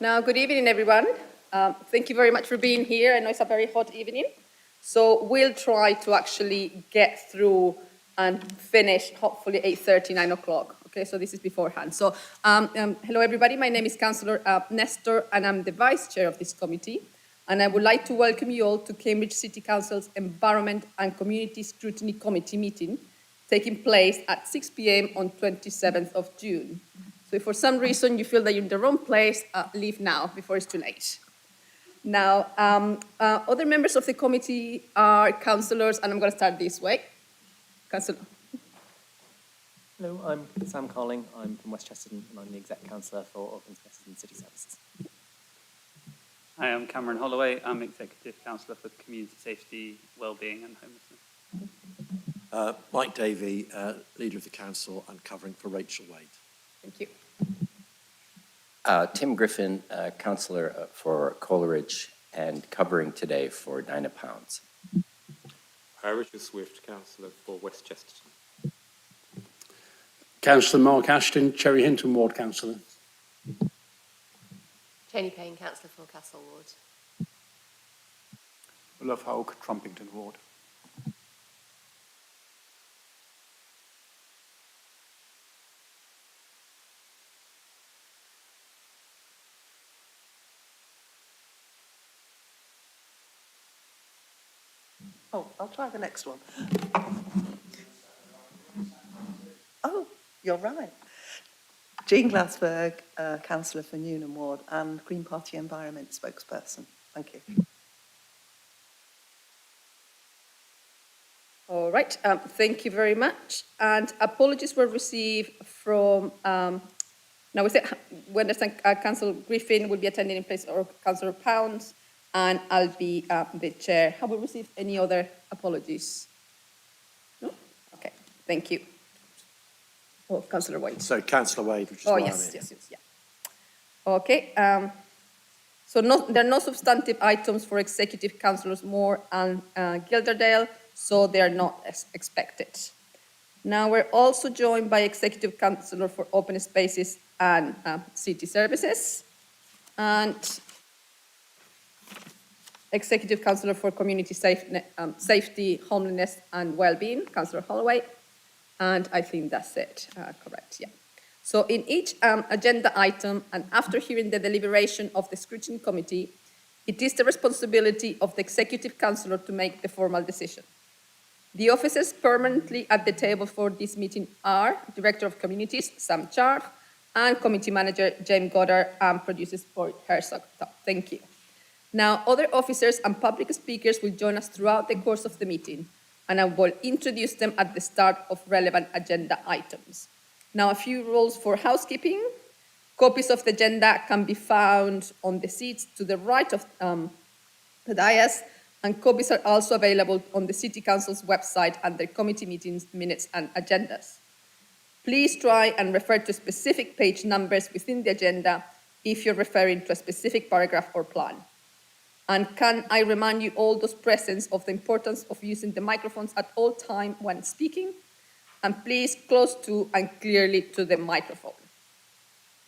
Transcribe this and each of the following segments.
Now, good evening, everyone. Thank you very much for being here. I know it's a very hot evening. So we'll try to actually get through and finish, hopefully, 8:30, 9 o'clock. Okay, so this is beforehand. So hello, everybody. My name is Councillor Nestor, and I'm the Vice Chair of this committee. And I would like to welcome you all to Cambridge City Council's Environment and Community Scrutiny Committee meeting, taking place at 6 p.m. on 27th of June. So if for some reason you feel that you're in the wrong place, leave now before it's too late. Now, other members of the committee are councillors, and I'm going to start this way. Councillor. Hello, I'm Sam Carling. I'm from West Chesterton, and I'm the Exec Councillor for Open Spaces and City Services. Hi, I'm Cameron Holloway. I'm Executive Councillor for Community Safety, Wellbeing and Homelessness. Mike Davey, Leader of the Council and covering for Rachel Wade. Thank you. Tim Griffin, Councillor for Coleridge and covering today for Dinah Pounds. Richard Swift, Councillor for West Chesterton. Councillor Mark Ashton, Cherry Hinton Ward Councillor. Jenny Payne, Councillor for Castle Ward. Love Hogue, Trumpington Ward. Oh, I'll try the next one. Oh, you're right. Jean Glassberg, Councillor for Newnham Ward and Green Party Environment spokesperson. Thank you. All right, thank you very much. And apologies were received from, now we understand Councillor Griffin will be attending in place of Councillor Pounds, and I'll be the chair. Have we received any other apologies? No? Okay, thank you. Oh, Councillor Wade. So Councillor Wade, which is why yes, I'm here. yes, yeah. Okay, so there are no substantive items for Executive Councillors Moore and Gilderdale, so they are not expected. Now we're also joined by Executive Councillor for Open Spaces and City Services, and Executive Councillor for Community Safety, Homelessness and Wellbeing, Councillor Holloway, and I think that's it, correct, yeah. So in each agenda item, and after hearing the deliberation of the Scrutiny Committee, it is the responsibility of the Executive Councillor to make the formal decision. The officers permanently at the table for this meeting are Director of Communities, Sam Charf, and Committee Manager, James Goddard, and Producers for Herzog. Thank you. Now, other officers and public speakers will join us throughout the course of the meeting, and I will introduce them at the start of relevant agenda items. Now, a few rules for housekeeping. Copies of the agenda can be found on the seats to the right of the dais, and copies are also available on the City Council's website under committee meetings, minutes, and agendas. Please try and refer to specific page numbers within the agenda if you're referring to a specific paragraph or plan. And can I remind you all those present of the importance of using the microphones at all times when speaking? And please close to and clearly to the microphone.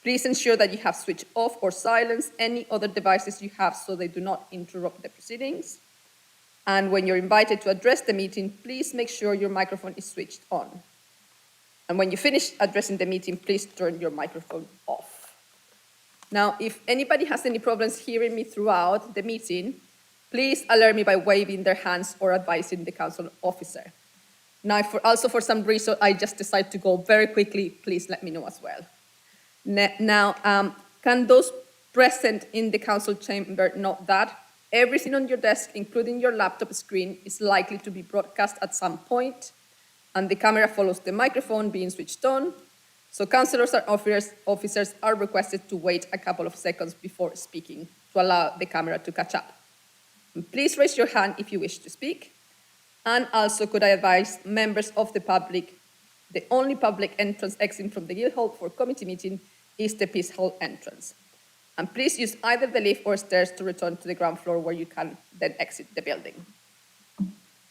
Please ensure that you have switched off or silenced any other devices you have so they do not interrupt the proceedings. And when you're invited to address the meeting, please make sure your microphone is switched on. And when you finish addressing the meeting, please turn your microphone off. Now, if anybody has any problems hearing me throughout the meeting, please alert me by waving their hands or advising the council officer. Now, if also for some reason I just decide to go very quickly, please let me know as well. Now, can those present in the council chamber note that everything on your desk, including your laptop screen, is likely to be broadcast at some point, and the camera follows the microphone being switched on. So councillors and officers are requested to wait a couple of seconds before speaking to allow the camera to catch up. And please raise your hand if you wish to speak. And also could I advise members of the public, the only public entrance exit from the Guildhall for committee meeting is the Peace Hall entrance. And please use either the lift or stairs to return to the ground floor where you can then exit the building.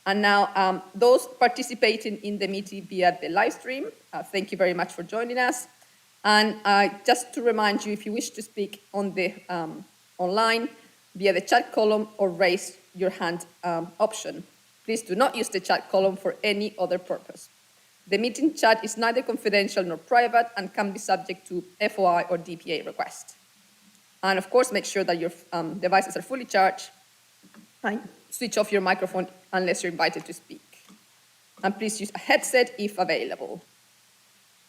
And now, those participating in the meeting via the live stream, thank you very much for joining us. And just to remind you, if you wish to speak on the online via the chat column or raise your hand option, please do not use the chat column for any other purpose. The meeting chat is neither confidential nor private and can be subject to FOI or DPA request. And of course, make sure that your devices are fully charged and switch off your microphone unless you're invited to speak. And please use a headset if available.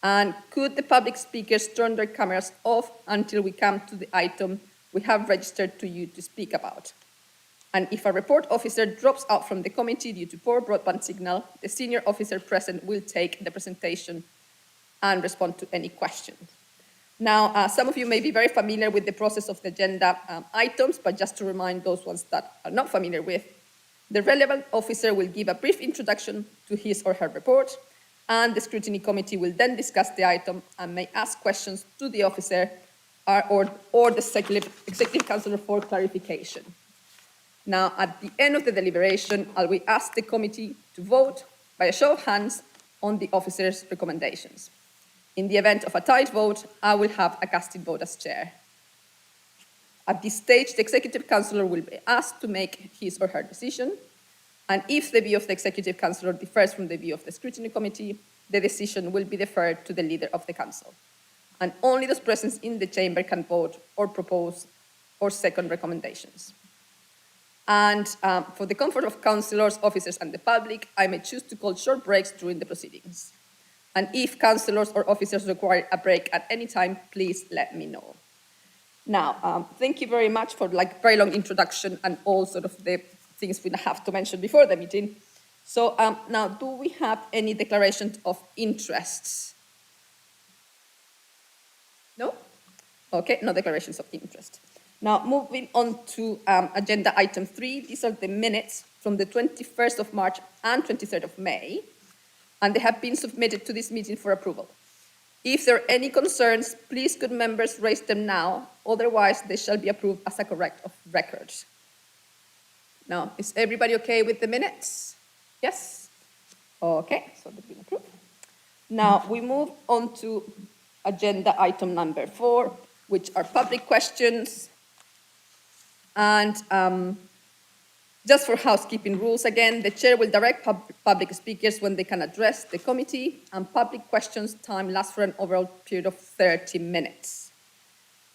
And could the public speakers turn their cameras off until we come to the item we have registered to you to speak about? And if a report officer drops out from the committee due to poor broadband signal, the senior officer present will take the presentation and respond to any questions. Now, some of you may be very familiar with the process of the agenda items, but just to remind those ones that are not familiar with, the relevant officer will give a brief introduction to his or her report, and the scrutiny committee will then discuss the item and may ask questions to the officer or the executive councillor for clarification. Now, at the end of the deliberation, I will ask the committee to vote by a show of hands on the officer's recommendations. In the event of a tied vote, I will have a casting vote as chair. At this stage, the executive councillor will be asked to make his or her decision, and if the view of the executive councillor differs from the view of the scrutiny committee, the decision will be deferred to the leader of the council. And only those present in the chamber can vote or propose or second recommendations. And for the comfort of councillors, officers, and the public, I may choose to call short breaks during the proceedings. And if councillors or officers require a break at any time, please let me know. Now, thank you very much for very long introduction and all sort of the things we have to mention before the meeting. So now, do we have any declarations of interests? No? Okay, no declarations of interest. Now, moving on to agenda item 3, these are the minutes from the 21st of March and 23rd of May, and they have been submitted to this meeting for approval. If there are any concerns, please could members raise them now, otherwise they shall be approved as a correct of record. Now, is everybody okay with the minutes? Yes? Okay, so they've been approved. Now, we move on to agenda item number 4, which are public questions. And just for housekeeping rules, again, the chair will direct public speakers when they can address the committee, and public questions time lasts for an overall period of 30 minutes.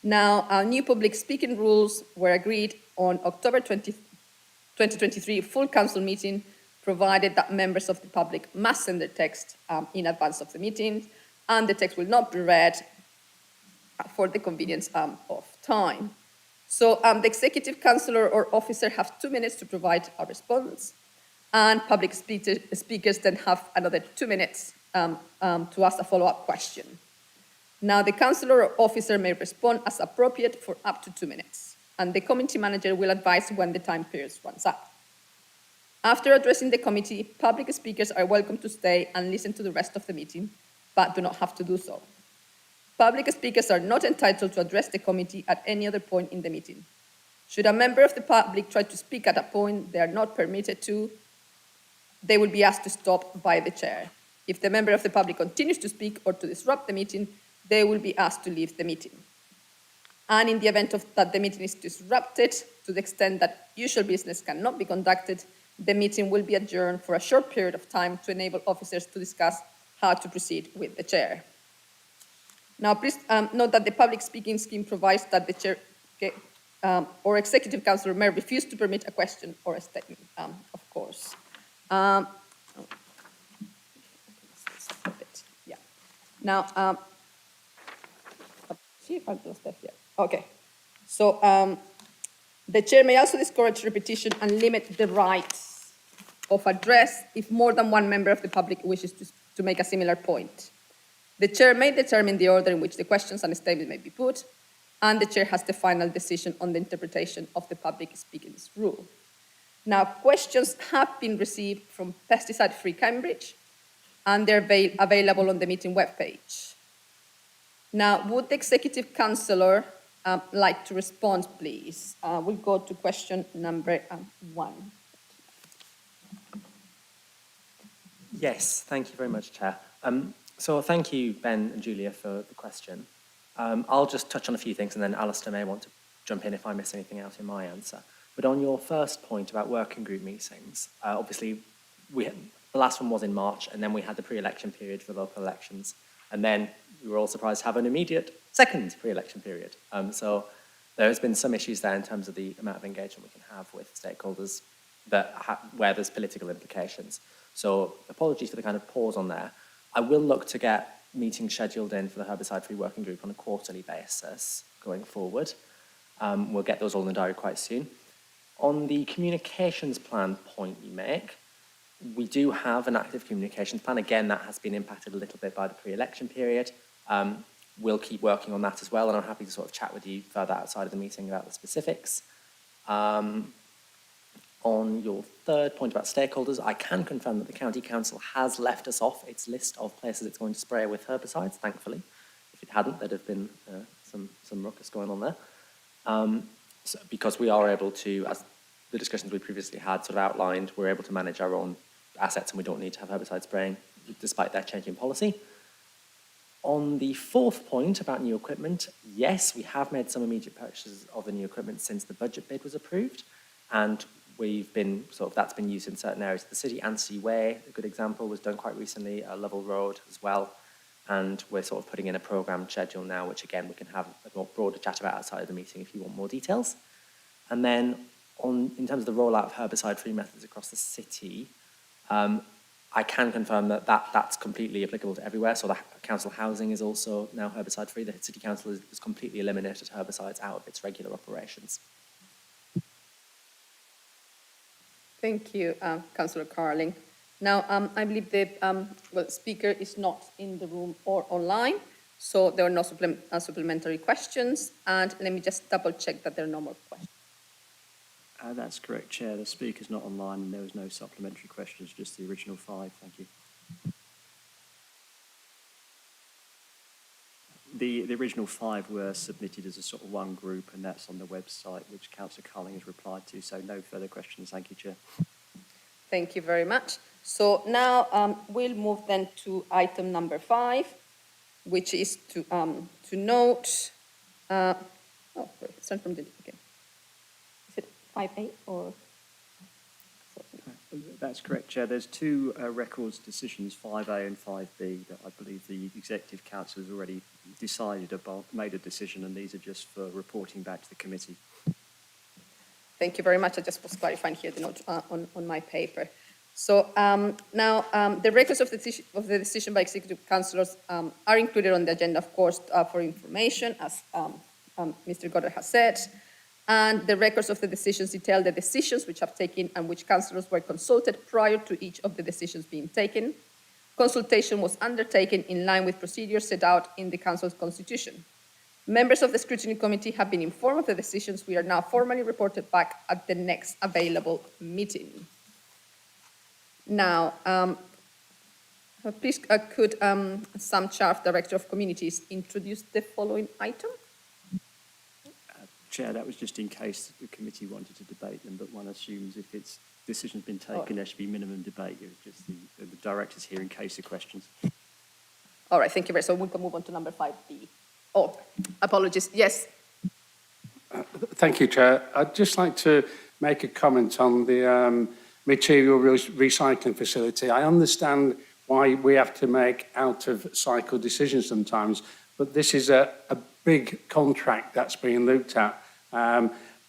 Now, our new public speaking rules were agreed on October 2023 full council meeting, provided that members of the public must send their text in advance of the meeting, and the text will not be read for the convenience of time. So the executive councillor or officer have 2 minutes to provide a response, and public speakers then have another 2 minutes to ask a follow-up question. Now, the councillor or officer may respond as appropriate for up to 2 minutes, and the committee manager will advise when the time period runs up. After addressing the committee, public speakers are welcome to stay and listen to the rest of the meeting, but do not have to do so. Public speakers are not entitled to address the committee at any other point in the meeting. Should a member of the public try to speak at a point they are not permitted to, they will be asked to stop by the chair. If the member of the public continues to speak or to disrupt the meeting, they will be asked to leave the meeting. And in the event that the meeting is disrupted to the extent that usual business cannot be conducted, the meeting will be adjourned for a short period of time to enable officers to discuss how to proceed with the chair. Now, please note that the public speaking scheme provides that the chair or executive councillor may refuse to permit a question or a statement, of course. Yeah. Now, see if I've lost that here. Okay. So the chair may also discourage repetition and limit the rights of address if more than one member of the public wishes to make a similar point. The chair may determine the order in which the questions and statements may be put, and the chair has the final decision on the interpretation of the public speaking rule. Now, questions have been received from Pesticide Free Cambridge, and they're available on the meeting webpage. Now, would the executive councillor like to respond, please? We'll go to question number 1. Yes, thank you very much, Chair. So thank you, Ben and Julia, for the question. I'll just touch on a few things, and then Alistair may want to jump in if I miss anything out in my answer. But on your first point about working group meetings, obviously, the last one was in March, and then we had the pre-election period for local elections. And then we were all surprised to have an immediate second pre-election period. So there has been some issues there in terms of the amount of engagement we can have with stakeholders where there's political implications. So apologies for the kind of pause on there. I will look to get meetings scheduled in for the herbicide-free working group on a quarterly basis going forward. We'll get those all in the diary quite soon. On the communications plan point you make, we do have an active communications plan. Again, that has been impacted a little bit by the pre-election period. We'll keep working on that as well, and I'm happy to sort of chat with you further outside of the meeting about the specifics. On your third point about stakeholders, I can confirm that the County Council has left us off its list of places it's going to spray with herbicides, thankfully. If it hadn't, there'd have been some ruckus going on there. So because we are able to, as the discussions we previously had sort of outlined, we're able to manage our own assets and we don't need to have herbicide spraying, despite their change in policy. On the fourth point about new equipment, yes, we have made some immediate purchases of the new equipment since the budget bid was approved, and we've been that's been used in certain areas of the city. Anstey Way, a good example, was done quite recently, Lovell Road as well, and we're sort of putting in a programme schedule now, which again we can have a more broader chat about outside of the meeting if you want more details. And then in terms of the rollout of herbicide-free methods across the city, I can confirm that that's completely applicable to everywhere. So the council housing is also now herbicide-free. The city council has completely eliminated herbicides out of its regular operations. Thank you, Councillor Carling. Now, I believe the speaker is not in the room or online, so there are no supplementary questions. And let me just double check that there are no more questions. That's correct, Chair. The speaker's not online and there was no supplementary questions, just the original 5. Thank you. The original 5 were submitted as a sort of one group, and that's on the website, which Councillor Culling has replied to. So no further questions. Thank you, Chair. Thank you very much. So now we'll move then to item number 5, which is to note. It's not from the okay. Is it 5A or? That's correct, Chair. There's 2 records decisions, 5A and 5B, that I believe the Executive Council has already decided about, made a decision, and these are just for reporting back to the committee. Thank you very much. I just was clarifying here the note on my paper. So now the records of the decision by Executive Councillors are included on the agenda, of course, for information, as Mr. Goddard has said. And the records of the decisions detail the decisions which have taken and which councillors were consulted prior to each of the decisions being taken. Consultation was undertaken in line with procedures set out in the council's constitution. Members of the Scrutiny Committee have been informed of the decisions we are now formally reported back at the next available meeting. Now, please could Sam Charf, Director of Communities, introduce the following item? Chair, that was just in case the committee wanted to debate them, but one assumes if its decision's been taken, there should be minimum debate. It was just the directors here in case of questions. All right, thank you very much. So we can move on to number 5B. Oh, apologies. Yes. Thank you, Chair. I'd just like to make a comment on the material recycling facility. I understand why we have to make out-of-cycle decisions sometimes, but this is a big contract that's being looked at.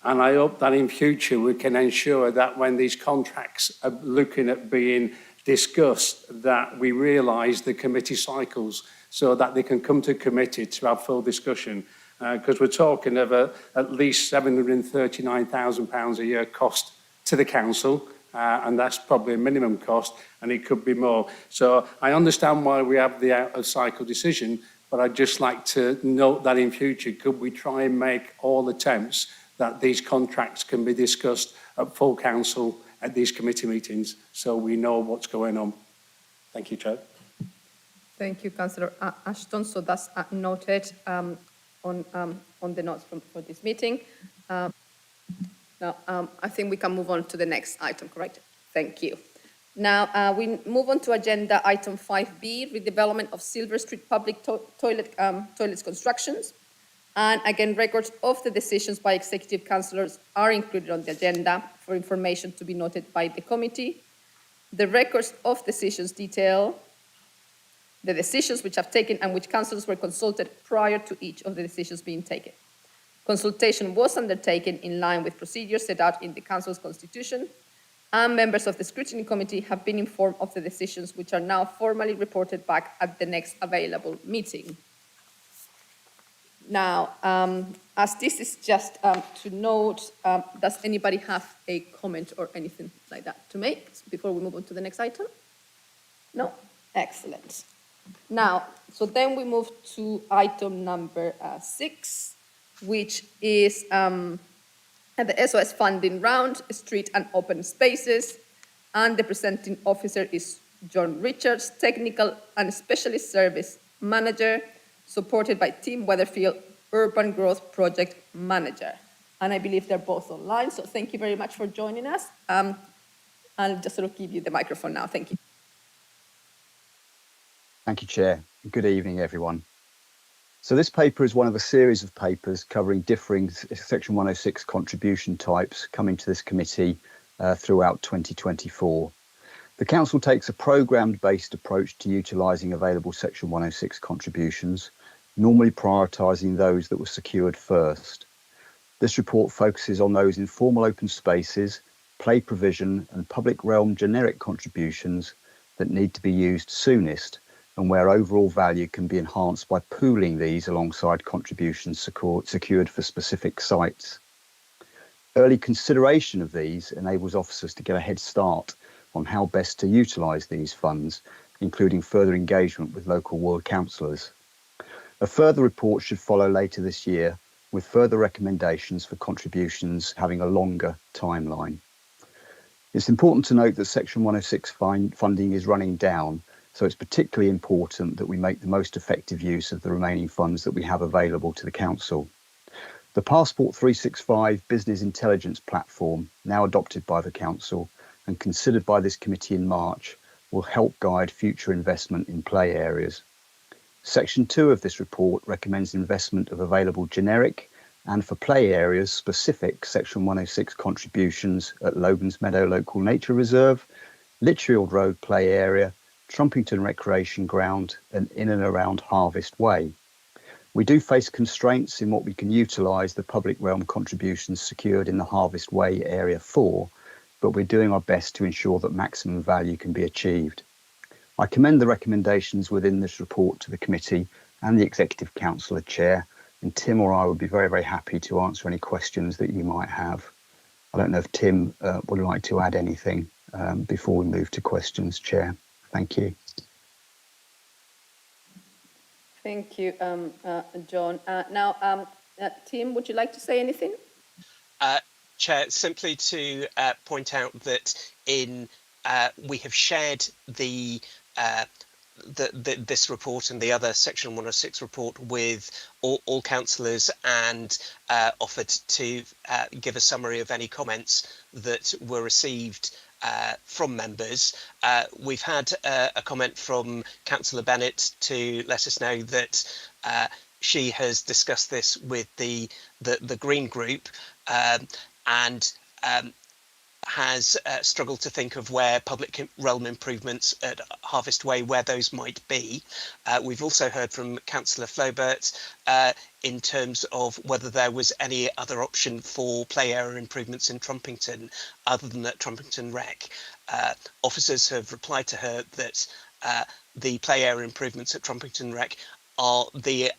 And I hope that in future we can ensure that when these contracts are looking at being discussed, that we realise the committee cycles so that they can come to committee to have full discussion. Because we're talking of at least £739,000 a year cost to the council, and that's probably a minimum cost, and it could be more. So I understand why we have the out-of-cycle decision, but I'd just like to note that in future, could we try and make all attempts that these contracts can be discussed at full council at these committee meetings so we know what's going on. Thank you, Chair. Thank you, Councillor Ashton. So that's noted on the notes for this meeting. Now, I think we can move on to the next item, correct? Thank you. Now, we move on to agenda item 5B, redevelopment of Silver Street public toilets constructions. And again, records of the decisions by executive councillors are included on the agenda for information to be noted by the committee. The records of decisions detail the decisions which have taken and which councillors were consulted prior to each of the decisions being taken. Consultation was undertaken in line with procedures set out in the council's constitution, and members of the Scrutiny Committee have been informed of the decisions which are now formally reported back at the next available meeting. Now, as this is just to note, does anybody have a comment or anything like that to make before we move on to the next item? No? Excellent. Now, so then we move to item number 6, which is at the SOS funding round, street and open spaces, and the presenting officer is John Richards, Technical and Specialist Service Manager, supported by Tim Weatherfield, Urban Growth Project Manager. And I believe they're both online, so thank you very much for joining us. I'll just sort of give you the microphone now. Thank you. Thank you, Chair. Good evening, everyone. So this paper is one of a series of papers covering differing Section 106 contribution types coming to this committee throughout 2024. The Council takes a programmed-based approach to utilising available Section 106 contributions, normally prioritising those that were secured first. This report focuses on those informal open spaces, play provision and public realm generic contributions that need to be used soonest, and where overall value can be enhanced by pooling these alongside contributions secured for specific sites. Early consideration of these enables officers to get a head start on how best to utilise these funds, including further engagement with local ward councillors. A further report should follow later this year, with further recommendations for contributions having a longer timeline. It's important to note that Section 106 funding is running down, so it's particularly important that we make the most effective use of the remaining funds that we have available to the Council. The Passport 365 business intelligence platform, now adopted by the Council and considered by this committee in March, will help guide future investment in play areas. Section 2 of this report recommends investment of available generic and for play areas specific Section 106 contributions at Logans Meadow Local Nature Reserve, Litchfield Road Play Area, Trumpington Recreation Ground and in and around Harvest Way. We do face constraints in what we can utilise the public realm contributions secured in the Harvest Way area for, but we're doing our best to ensure that maximum value can be achieved. I commend the recommendations within this report to the committee and the Executive Councillor Chair, and Tim or I would be very, very happy to answer any questions that you might have. I don't know if Tim would like to add anything before we move to questions, Chair. Thank you. Thank you, John. Now, Tim, would you like to say anything? Chair, simply to point out that we have shared this report and the other Section 106 report with all councillors and offered to give a summary of any comments that were received from members. We've had a comment from Councillor Bennett to let us know that she has discussed this with the Green Group and has struggled to think of where public realm improvements at Harvest Way, where those might be. We've also heard from Councillor Flaubert in terms of whether there was any other option for play area improvements in Trumpington other than at Trumpington Rec. Officers have replied to her that the play area improvements at Trumpington Rec are the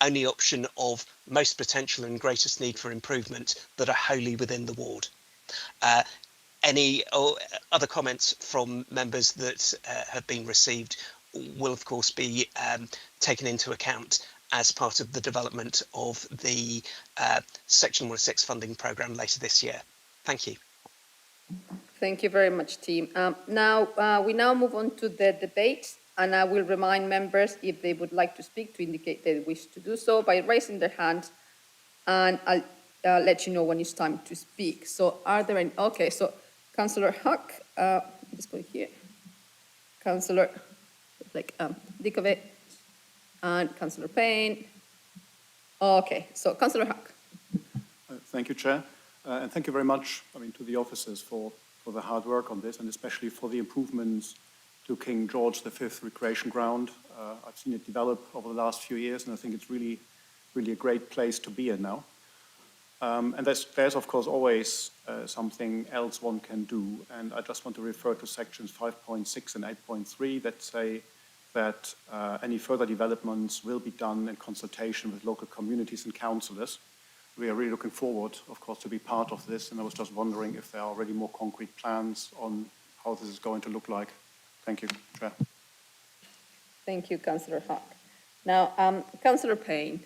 only option of most potential and greatest need for improvement that are wholly within the ward. Any other comments from members that have been received will of course be taken into account as part of the development of the Section 106 funding programme later this year. Thank you. Thank you very much, team. We now move on to the debate, and I will remind members if they would like to speak to indicate they wish to do so by raising their hand, and I'll let you know when it's time to speak. So are there any? Okay, so Councillor Huck, just go here. Councillor Dikovic and Councillor Payne. Okay, so Councillor Huck. Thank you, Chair. And thank you very much, to the officers for the hard work on this, and especially for the improvements to King George V Recreation Ground. I've seen it develop over the last few years, and I think it's really a great place to be in now. And there's of course always something else one can do, and I just want to refer to sections 5.6 and 8.3 that say that any further developments will be done in consultation with local communities and councillors. We are really looking forward, of course, to be part of this, and I was just wondering if there are already more concrete plans on how this is going to look like. Thank you, Chair. Thank you, Councillor Huck. Now, Councillor Payne.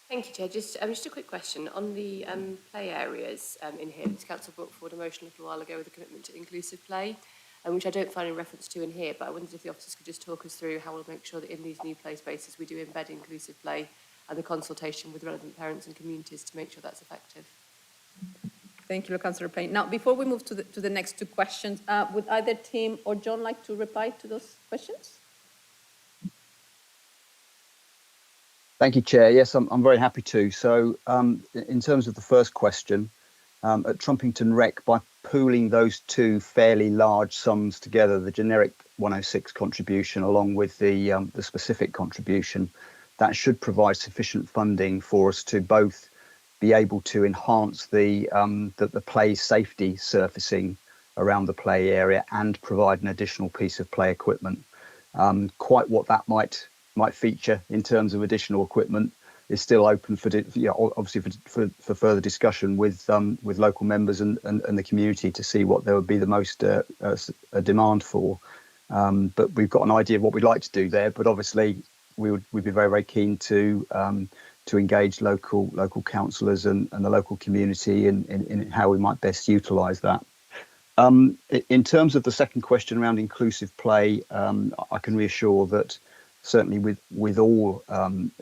Thank you, Chair. Just a quick question. On the play areas in here, this Council brought forward a motion a little while ago with a commitment to inclusive play, which I don't find a reference to in here, but I wondered if the officers could just talk us through how we'll make sure that in these new play spaces we do embed inclusive play and the consultation with relevant parents and communities to make sure that's effective. Thank you, Councillor Payne. Now, before we move to the next two questions, would either Tim or John like to reply to those questions? Thank you, Chair. Yes, I'm very happy to. So in terms of the first question, at Trumpington Rec, by pooling those two fairly large sums together, the generic 106 contribution along with the specific contribution, that should provide sufficient funding for us to both be able to enhance the play safety surfacing around the play area and provide an additional piece of play equipment. Quite what that might feature in terms of additional equipment is still open for obviously for further discussion with local members and the community to see what there would be the most demand for. But we've got an idea of what we'd like to do there. But obviously we'd be very, very keen to engage local councillors and the local community in how we might best utilise that. In terms of the second question around inclusive play, I can reassure that certainly with all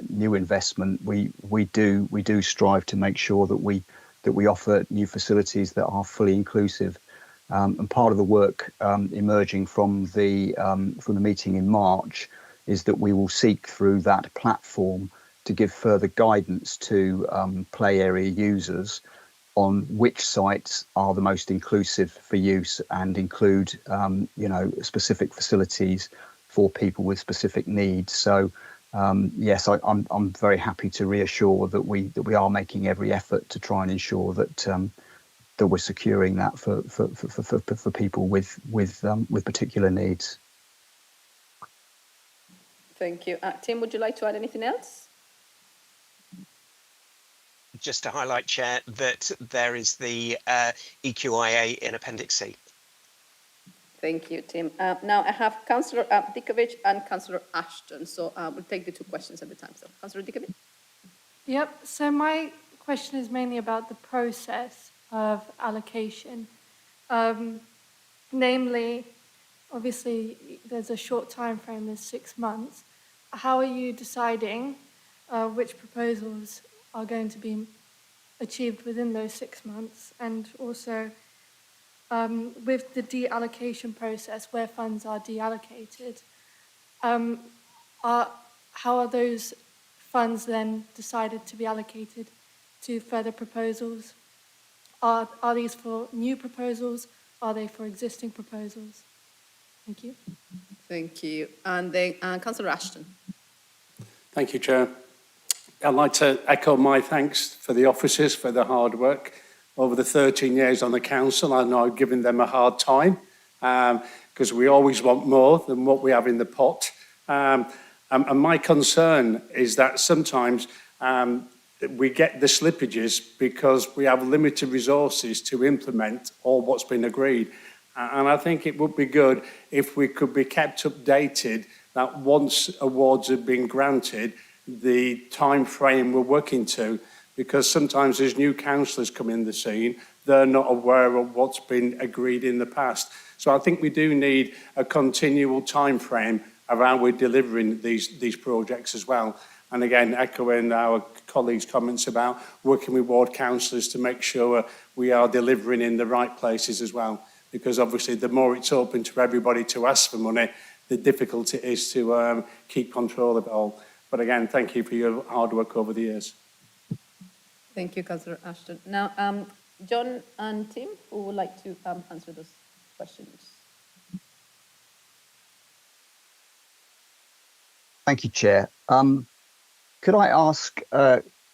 new investment, we do strive to make sure that we offer new facilities that are fully inclusive. And part of the work emerging from the meeting in March is that we will seek through that platform to give further guidance to play area users on which sites are the most inclusive for use and include specific facilities for people with specific needs. So yes, I'm very happy to reassure that we are making every effort to try and ensure that we're securing that for people with particular needs. Thank you. Tim, would you like to add anything else? Just to highlight, Chair, that there is the EQIA in Appendix C. Thank you, Tim. Now I have Councillor Dikovic and Councillor Ashton. So we'll take the two questions at a time. So Councillor Dikovic. Yep. So my question is mainly about the process of allocation. Namely, obviously, there's a short time frame, there's 6 months. How are you deciding which proposals are going to be achieved within those 6 months? And also, with the deallocation process, where funds are deallocated, how are those funds then decided to be allocated to further proposals? Are these for new proposals? Are they for existing proposals? Thank you. Thank you. And then Councillor Ashton. Thank you, Chair. I'd like to echo my thanks for the officers for their hard work. Over the 13 years on the council, I know I've given them a hard time because we always want more than what we have in the pot. And my concern is that sometimes we get the slippages because we have limited resources to implement all what's been agreed. And I think it would be good if we could be kept updated that once awards have been granted, the time frame we're working to, because sometimes as new councillors come in the scene, they're not aware of what's been agreed in the past. So I think we do need a continual time frame around we're delivering these projects as well. And again, echoing our colleagues' comments about working with ward councillors to make sure we are delivering in the right places as well. because obviously the more it's open to everybody to ask for money, the difficult it is to keep control of it all. But again, thank you for your hard work over the years. Thank you, Councillor Ashton. Now, John and Tim, who would like to answer those questions? Thank you, Chair. Could I ask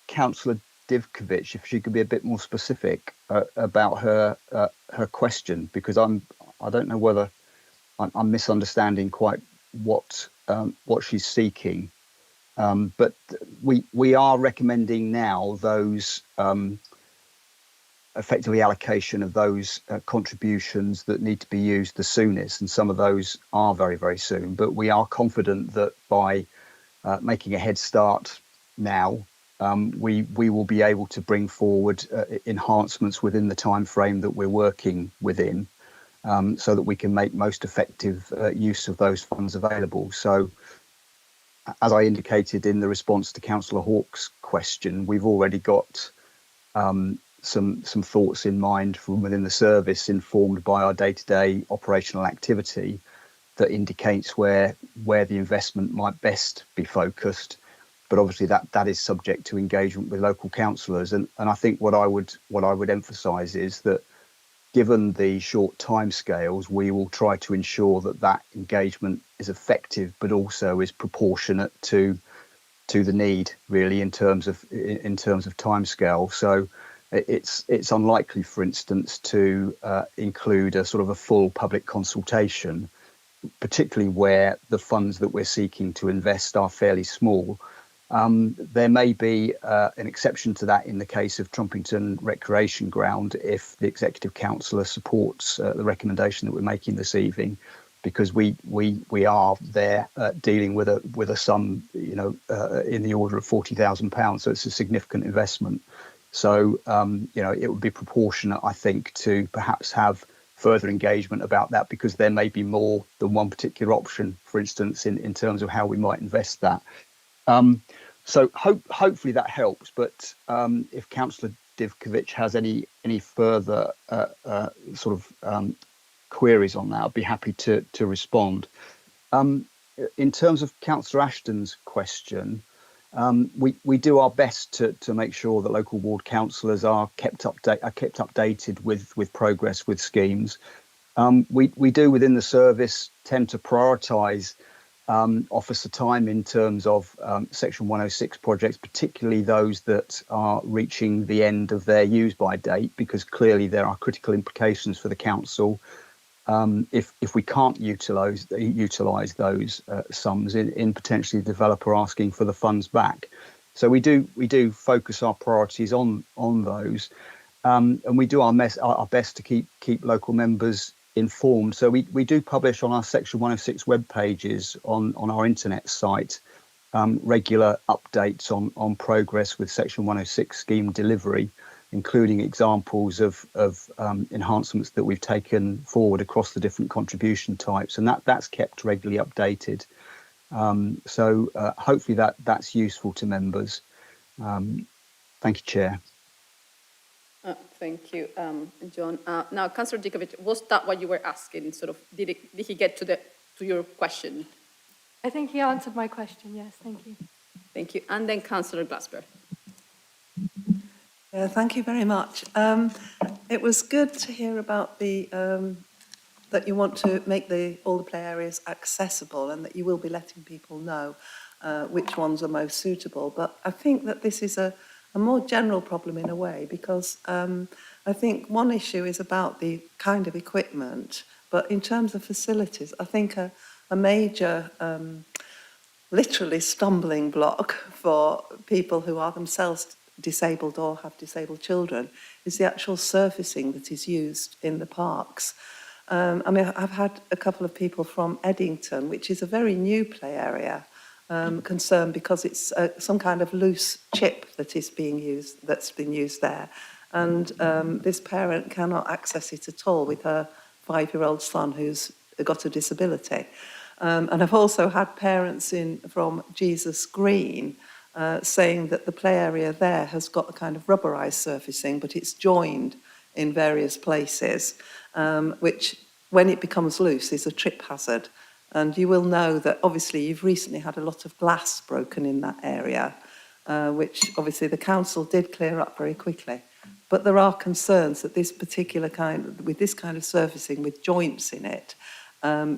Councillor Divkovic if she could be a bit more specific about her question, because I don't know whether I'm misunderstanding quite what she's seeking. But we are recommending now those effectively allocation of those contributions that need to be used the soonest, and some of those are very, very soon. But we are confident that by making a head start now, we will be able to bring forward enhancements within the time frame that we're working within, so that we can make most effective use of those funds available. So, as I indicated in the response to Councillor Hawke's question, we've already got some thoughts in mind from within the service, informed by our day-to-day operational activity, that indicates where the investment might best be focused. But obviously that is subject to engagement with local councillors. And I think what I would emphasise is that, given the short timescales, we will try to ensure that engagement is effective, but also is proportionate to the need, really, in terms of timescale. So it's unlikely, for instance, to include a sort of a full public consultation, particularly where the funds that we're seeking to invest are fairly small. There may be an exception to that in the case of Trumpington Recreation Ground, if the Executive Councillor supports the recommendation that we're making this evening, because we are there dealing with a sum, in the order of £40,000. So it's a significant investment. So it would be proportionate, I think, to perhaps have further engagement about that, because there may be more than one particular option, for instance, in terms of how we might invest that. So hopefully that helps. But if Councillor Divkovic has any further queries on that, I'd be happy to respond. In terms of Councillor Ashton's question, we do our best to make sure that local ward councillors are kept updated with progress with schemes. We do within the service tend to prioritise officer time in terms of Section 106 projects, particularly those that are reaching the end of their use-by date, because clearly there are critical implications for the council if we can't utilise those sums in potentially the developer asking for the funds back. So we do focus our priorities on those, and we do our best to keep local members informed. So we do publish on our Section 106 web pages on our internet site regular updates on progress with Section 106 scheme delivery, including examples of enhancements that we've taken forward across the different contribution types, and that's kept regularly updated. So hopefully that's useful to members. Thank you, Chair. Thank you, John. Now, Councillor Divkovic, was that what you were asking? Sort of, did he get to your question? I think he answered my question, yes, thank you. Thank you. And then Councillor Glasper. Thank you very much. It was good to hear about that you want to make all the play areas accessible, and that you will be letting people know which ones are most suitable. But I think that this is a more general problem in a way, because I think one issue is about the kind of equipment, but in terms of facilities, I think a major literally stumbling block for people who are themselves disabled or have disabled children is the actual surfacing that is used in the parks. I mean, I've had a couple of people from Eddington, which is a very new play area, concerned because it's some kind of loose chip that's been used there. And this parent cannot access it at all with her 5-year-old son who's got a disability. And I've also had parents from Jesus Green saying that the play area there has got a kind of rubberized surfacing, but it's joined in various places, which when it becomes loose is a trip hazard. And you will know that obviously you've recently had a lot of glass broken in that area, which obviously the council did clear up very quickly. But there are concerns that this particular with this kind of surfacing with joints in it,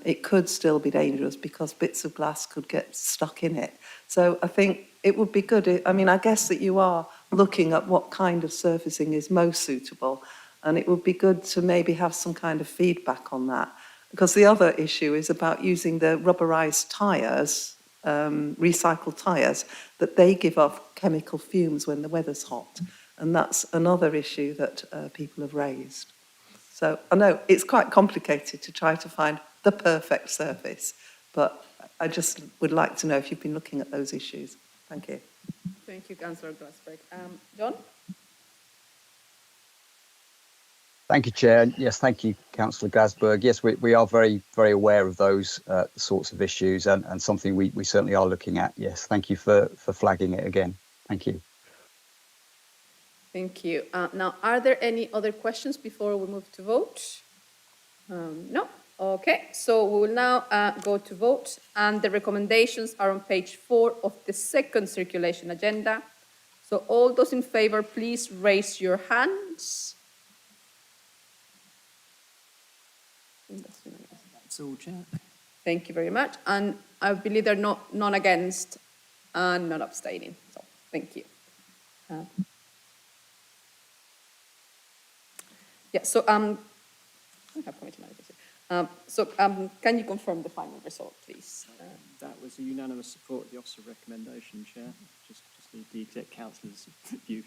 it could still be dangerous because bits of glass could get stuck in it. So I think it would be good. I mean, I guess that you are looking at what kind of surfacing is most suitable, and it would be good to maybe have some kind of feedback on that. Because the other issue is about using the rubberized tyres, recycled tyres, that they give off chemical fumes when the weather's hot. And that's another issue that people have raised. So I know it's quite complicated to try to find the perfect surface, but I just would like to know if you've been looking at those issues. Thank you. Thank you, Councillor Glassberg. John? Thank you, Chair. And yes, thank you, Councillor Glasberg. Yes, we are very, very aware of those sorts of issues and something we certainly are looking at. Yes, thank you for flagging it again. Thank you. Thank you. Now, are there any other questions before we move to vote? No? Okay, so we will now go to vote, and the recommendations are on page 4 of the second circulation agenda. So all those in favour, please raise your hands. That's all, Chair. Thank you very much. And I believe there are none against and none abstaining. So thank you. Yeah, so I have committee managers here. Can you confirm the final result, please? That was a unanimous support of the officer recommendation, Chair. Just need the exec councillor's view.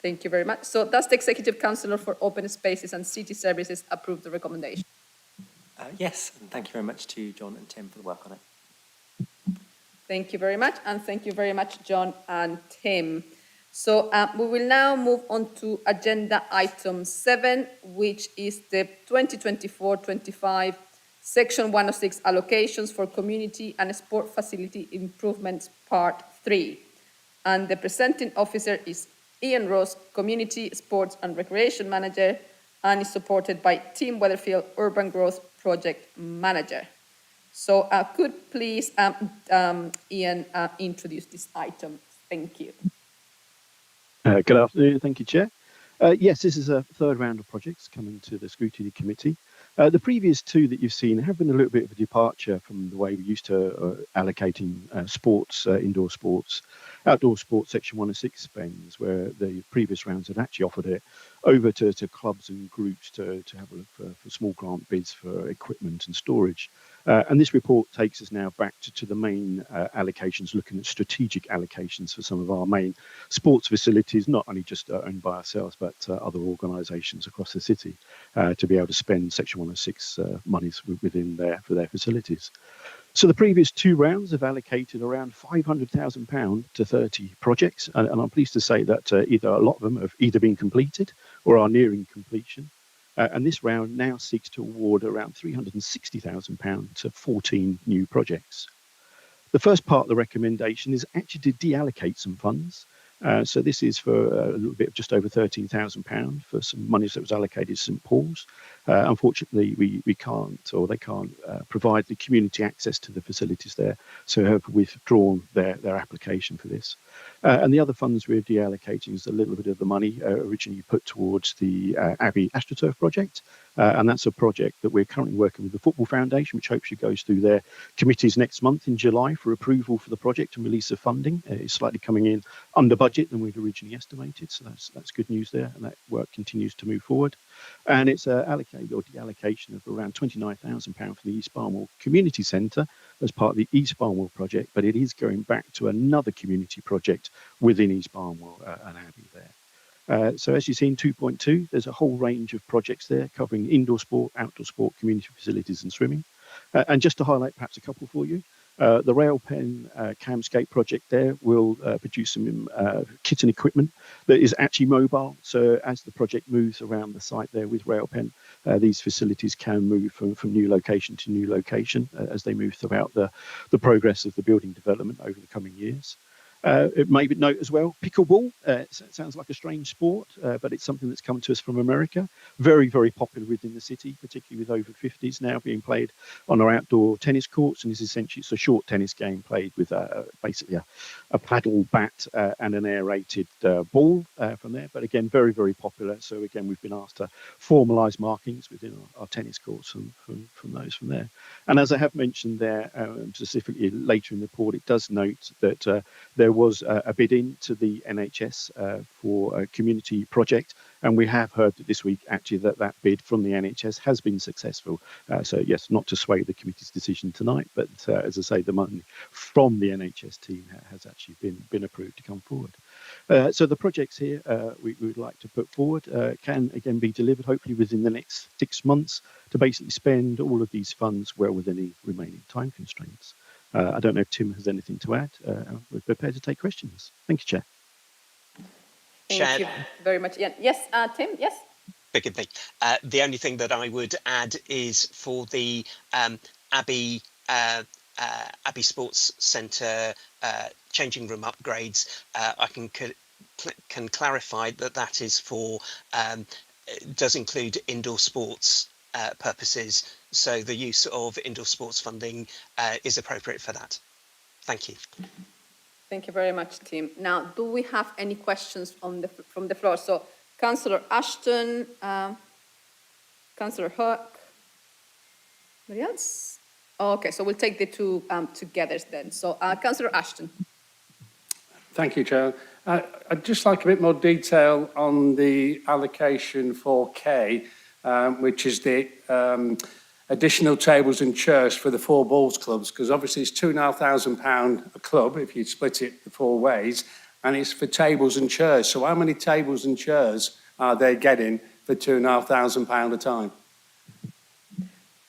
Thank you very much. So does the Executive Councillor for Open Spaces and City Services approve the recommendation? Yes, and thank you very much to John and Tim for the work on it. Thank you very much, and thank you very much, John and Tim. So we will now move on to agenda item 7, which is the 2024-25 Section 106 allocations for community and sport facility improvements, Part 3. And the presenting officer is Ian Ross, Community, Sports and Recreation Manager, and is supported by Tim Weatherfield, Urban Growth Project Manager. So could please, Ian, introduce this item? Thank you. Good afternoon. Thank you, Chair. Yes, this is a third round of projects coming to the Scrutiny Committee. The previous two that you've seen have been a little bit of a departure from the way we used to allocating sports, indoor sports, outdoor sports, Section 106 spends, where the previous rounds had actually offered it over to clubs and groups to have a look for small grant bids for equipment and storage. And this report takes us now back to the main allocations, looking at strategic allocations for some of our main sports facilities, not only just owned by ourselves, but other organisations across the city, to be able to spend Section 106 monies within there for their facilities. So the previous two rounds have allocated around £500,000 to 30 projects, and I'm pleased to say that either a lot of them have either been completed or are nearing completion. And this round now seeks to award around £360,000 to 14 new projects. The first part of the recommendation is actually to deallocate some funds. So this is for a little bit of just over £13,000 for some monies that was allocated to St Paul's. Unfortunately, we can't, or they can't provide the community access to the facilities there, so have withdrawn their application for this. And the other funds we're deallocating is a little bit of the money originally put towards the Abbey AstroTurf project. And that's a project that we're currently working with the Football Foundation, which hopefully goes through their committees next month in July for approval for the project and release of funding. It's slightly coming in under budget than we'd originally estimated, so that's good news there, and that work continues to move forward. And it's allocated or deallocation of around £29,000 for the East Barnwell Community Centre as part of the East Barnwell project, but it is going back to another community project within East Barnwell and Abbey there. So as you see in 2.2, there's a whole range of projects there covering indoor sport, outdoor sport, community facilities and swimming. And just to highlight perhaps a couple for you, the Railpen Camscape project there will produce some kit and equipment that is actually mobile. So as the project moves around the site there with Railpen, these facilities can move from new location to new location as they move throughout the progress of the building development over the coming years. It may note as well, pickleball. It sounds like a strange sport, but it's something that's come to us from America. Very, very popular within the city, particularly with over 50s now being played on our outdoor tennis courts. And it's a short tennis game played with basically a paddle bat and an aerated ball from there. But again, very, very popular. So again, we've been asked to formalise markings within our tennis courts from those from there. And as I have mentioned there, specifically later in the report, it does note that there was a bid in to the NHS for a community project, and we have heard that this week actually that bid from the NHS has been successful. So yes, not to sway the committee's decision tonight, but as I say, the money from the NHS team has actually been approved to come forward. So the projects here we would like to put forward can again be delivered hopefully within the next 6 months to basically spend all of these funds well within any remaining time constraints. I don't know if Tim has anything to add. We're prepared to take questions. Thank you, Chair. Thank you very much, Ian. Yes, Tim, yes? Forgive me. The only thing that I would add is for the Abbey Sports Centre changing room upgrades, I can clarify that is for, does include indoor sports purposes. So the use of indoor sports funding is appropriate for that. Thank you. Thank you very much, Tim. Now, do we have any questions from the floor? So, Councillor Ashton, Councillor Hook, anybody else? Okay, so we'll take the two together then. So, Councillor Ashton. Thank you, Chair. I'd just like a bit more detail on the allocation for K, which is the additional tables and chairs for the 4 bowls clubs, because obviously it's £2,500 a club if you split it the 4 ways, and it's for tables and chairs. So how many tables and chairs are they getting for £2,500 a time?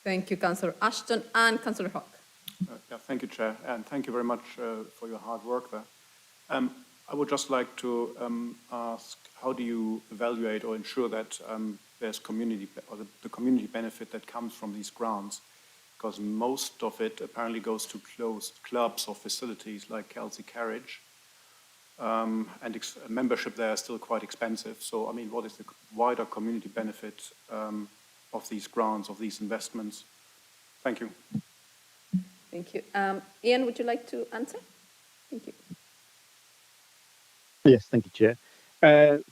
Thank you, Councillor Ashton, and Councillor Hock. Yeah, thank you, Chair, and thank you very much for your hard work there. I would just like to ask, how do you evaluate or ensure that there's the community benefit that comes from these grants? Because most of it apparently goes to closed clubs or facilities like Kelsey Carriage, and membership there is still quite expensive. So, I mean, what is the wider community benefit of these grants, of these investments? Thank you. Thank you. Ian, would you like to answer? Thank you. Yes, thank you, Chair.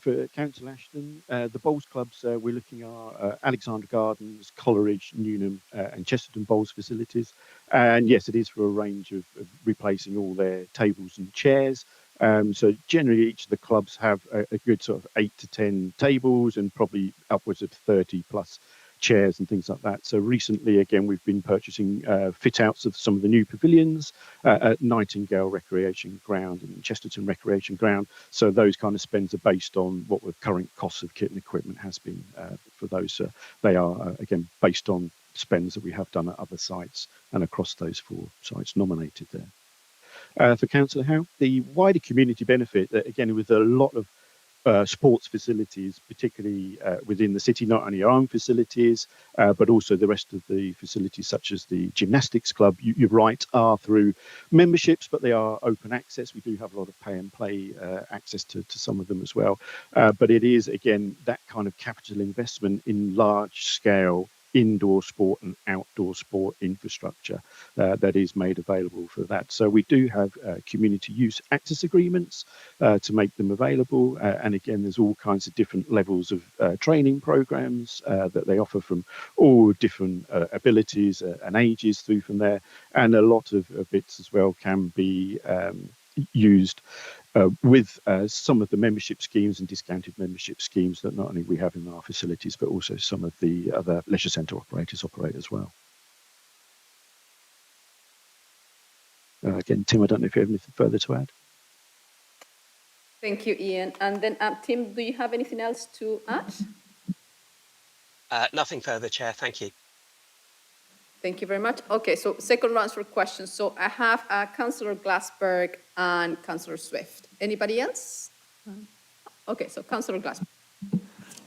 For Council Ashton, the bowls clubs we're looking are Alexandra Gardens, Coleridge, Newnham and Chesterton bowls facilities. And yes, it is for a range of replacing all their tables and chairs. So generally each of the clubs have a good sort of 8 to 10 tables and probably upwards of 30 plus chairs and things like that. So recently, again, we've been purchasing fit outs of some of the new pavilions at Nightingale Recreation Ground and Chesterton Recreation Ground. So those kind of spends are based on what the current costs of kit and equipment has been for those. They are, again, based on spends that we have done at other sites and across those 4 sites nominated there. For Councillor Howe, the wider community benefit, again, with a lot of sports facilities, particularly within the city, not only our own facilities, but also the rest of the facilities such as the gymnastics club, you're right, are through memberships, but they are open access. We do have a lot of pay and play access to some of them as well. But it is, again, that kind of capital investment in large scale indoor sport and outdoor sport infrastructure that is made available for that. So we do have community use access agreements to make them available. And again, there's all kinds of different levels of training programs that they offer from all different abilities and ages through from there. And a lot of bits as well can be used with some of the membership schemes and discounted membership schemes that not only we have in our facilities, but also some of the other leisure centre operators operate as well. Again, Tim, I don't know if you have anything further to add. Thank you, Ian. And then, Tim, do you have anything else to add? Nothing further, Chair. Thank you. Thank you very much. Okay, so second round for questions. So I have Councillor Glassberg and Councillor Swift. Anybody else? Okay, so Councillor Glassberg.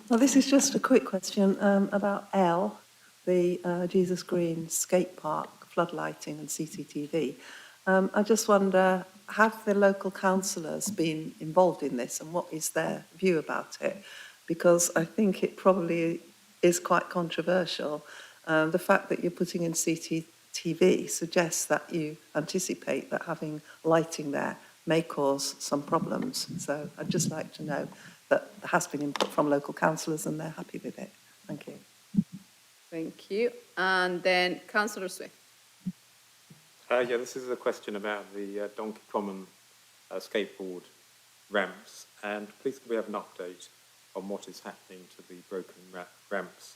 Well, this is just a quick question about L, the Jesus Green skate park, floodlighting and CCTV. I just wonder have the local councillors been involved in this and what is their view about it? Because I think it probably is quite controversial. The fact that you're putting in CCTV suggests that you anticipate that having lighting there may cause some problems. So I'd just like to know that there has been input from local councillors and they're happy with it. Thank you. Thank you. And then Councillor Swift. Yeah, this is a question about the Donkey Common skateboard ramps. And please could we have an update on what is happening to the broken ramps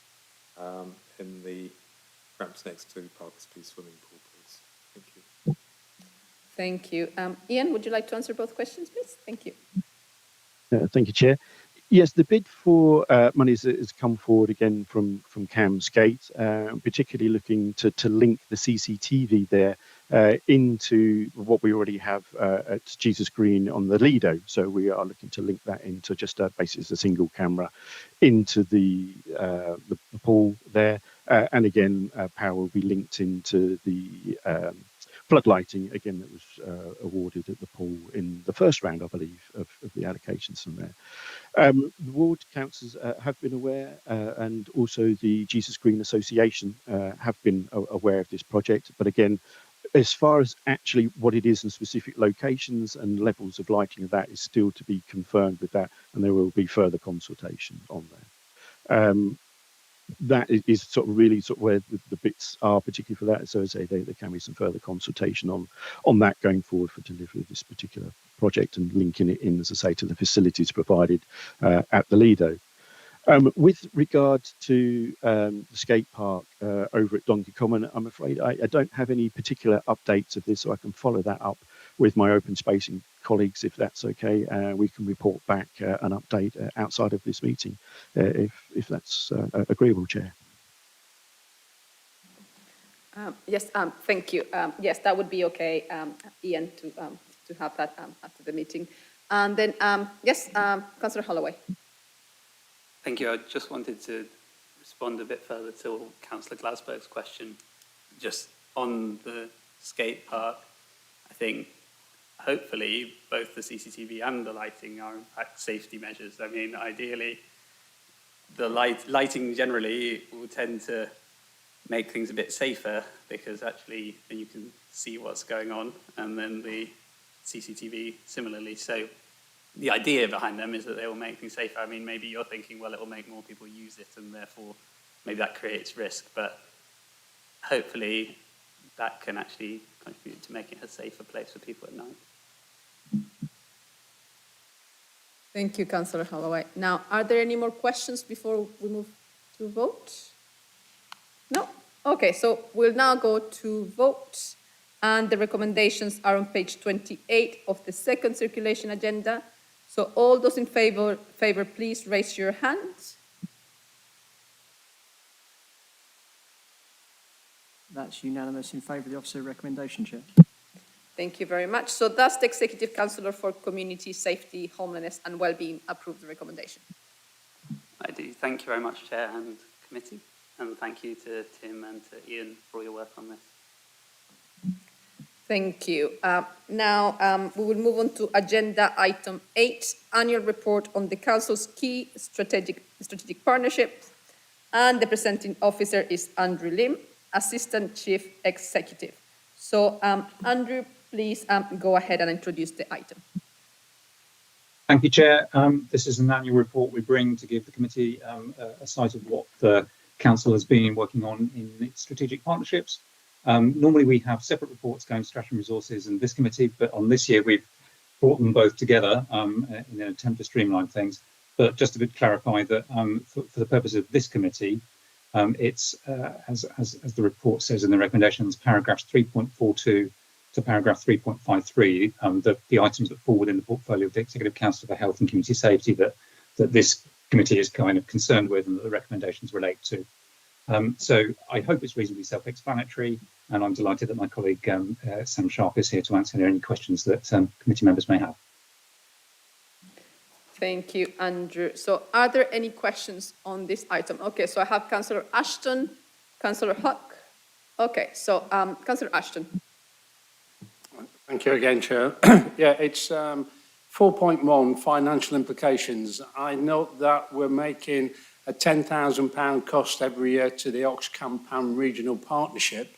in the ramps next to Parkers Place swimming pool, please? Thank you. Thank you. Ian, would you like to answer both questions, please? Thank you. Thank you, Chair. Yes, the bid for monies that has come forward again from Cam Skate, particularly looking to link the CCTV there into what we already have at Jesus Green on the Lido. So we are looking to link that into just basically a single camera into the pool there. And again, power will be linked into the floodlighting, again, that was awarded at the pool in the first round, I believe, of the allocations from there. The ward councillors have been aware, and also the Jesus Green Association have been aware of this project. But again, as far as actually what it is and specific locations and levels of lighting of that is still to be confirmed with that, and there will be further consultation on that. That is sort of really sort of where the bits are, particularly for that. So as I say, there can be some further consultation on that going forward for delivery of this particular project and linking it in, as I say, to the facilities provided at the Lido. With regard to the skate park over at Donkey Common, I'm afraid I don't have any particular updates of this, so I can follow that up with my open spacing colleagues, if that's okay. We can report back an update outside of this meeting, if that's agreeable, Chair. Yes, thank you. Yes, that would be okay, Ian, to have that after the meeting. And then, yes, Councillor Holloway. Thank you. I just wanted to respond a bit further to Councillor Glasbow's question. Just on the skate park, I think hopefully both the CCTV and the lighting are in fact safety measures. I mean, ideally, the lighting generally will tend to make things a bit safer because actually then you can see what's going on, and then the CCTV similarly. So the idea behind them is that they will make things safer. I mean, maybe you're thinking, well, it will make more people use it and therefore maybe that creates risk, but hopefully that can actually contribute to making it a safer place for people at night. Thank you, Councillor Holloway. Now, are there any more questions before we move to vote? No? Okay, so we'll now go to vote, and the recommendations are on page 28 of the second circulation agenda. So all those in favor, please raise your hand. That's unanimous in favour of the officer recommendation, Chair. Thank you very much. So does the Executive Councillor for Community Safety, Homelessness and Wellbeing approve the recommendation? I do. Thank you very much, Chair and Committee. And thank you to Tim and to Ian for all your work on this. Thank you. Now we will move on to agenda item 8, annual report on the Council's key strategic partnerships. And the presenting officer is Andrew Lim, Assistant Chief Executive. So Andrew, please go ahead and introduce the item. Thank you, Chair. This is an annual report we bring to give the committee a sight of what the Council has been working on in its strategic partnerships. Normally we have separate reports going to Strategy and Resources and this committee, but on this year we've brought them both together in an attempt to streamline things. But just to clarify that for the purpose of this committee, it's, as the report says in the recommendations, paragraphs 3.42 to paragraph 3.53, the items that fall within the portfolio of the Executive Council for Health and Community Safety that this committee is kind of concerned with and that the recommendations relate to. So I hope it's reasonably self-explanatory, and I'm delighted that my colleague Sam Sharp is here to answer any questions that committee members may have. Thank you, Andrew. So are there any questions on this item? Okay, so I have Councillor Ashton, Councillor Huck. Okay, so Councillor Ashton. Thank you again, Chair. Yeah, it's 4.1 financial implications. I note that we're making a £10,000 cost every year to the Oxcampan Regional Partnership.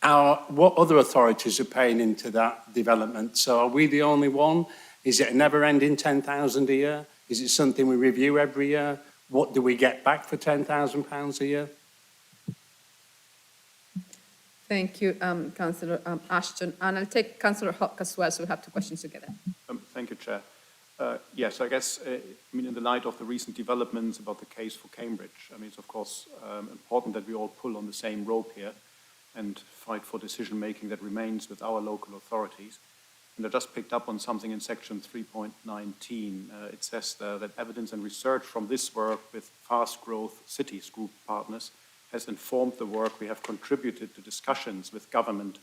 What other authorities are paying into that development? So are we the only one? Is it a never-ending 10,000 a year? Is it something we review every year? What do we get back for £10,000 a year? Thank you, Councillor Ashton. And I'll take Councillor Hock as well, so we have two questions together. Thank you, Chair. Yes, I guess, in the light of the recent developments about the case for Cambridge, it's of course important that we all pull on the same rope here and fight for decision-making that remains with our local authorities. And I just picked up on something in section 3.19. It says that evidence and research from this work with fast growth cities group partners has informed the work we have contributed to discussions with government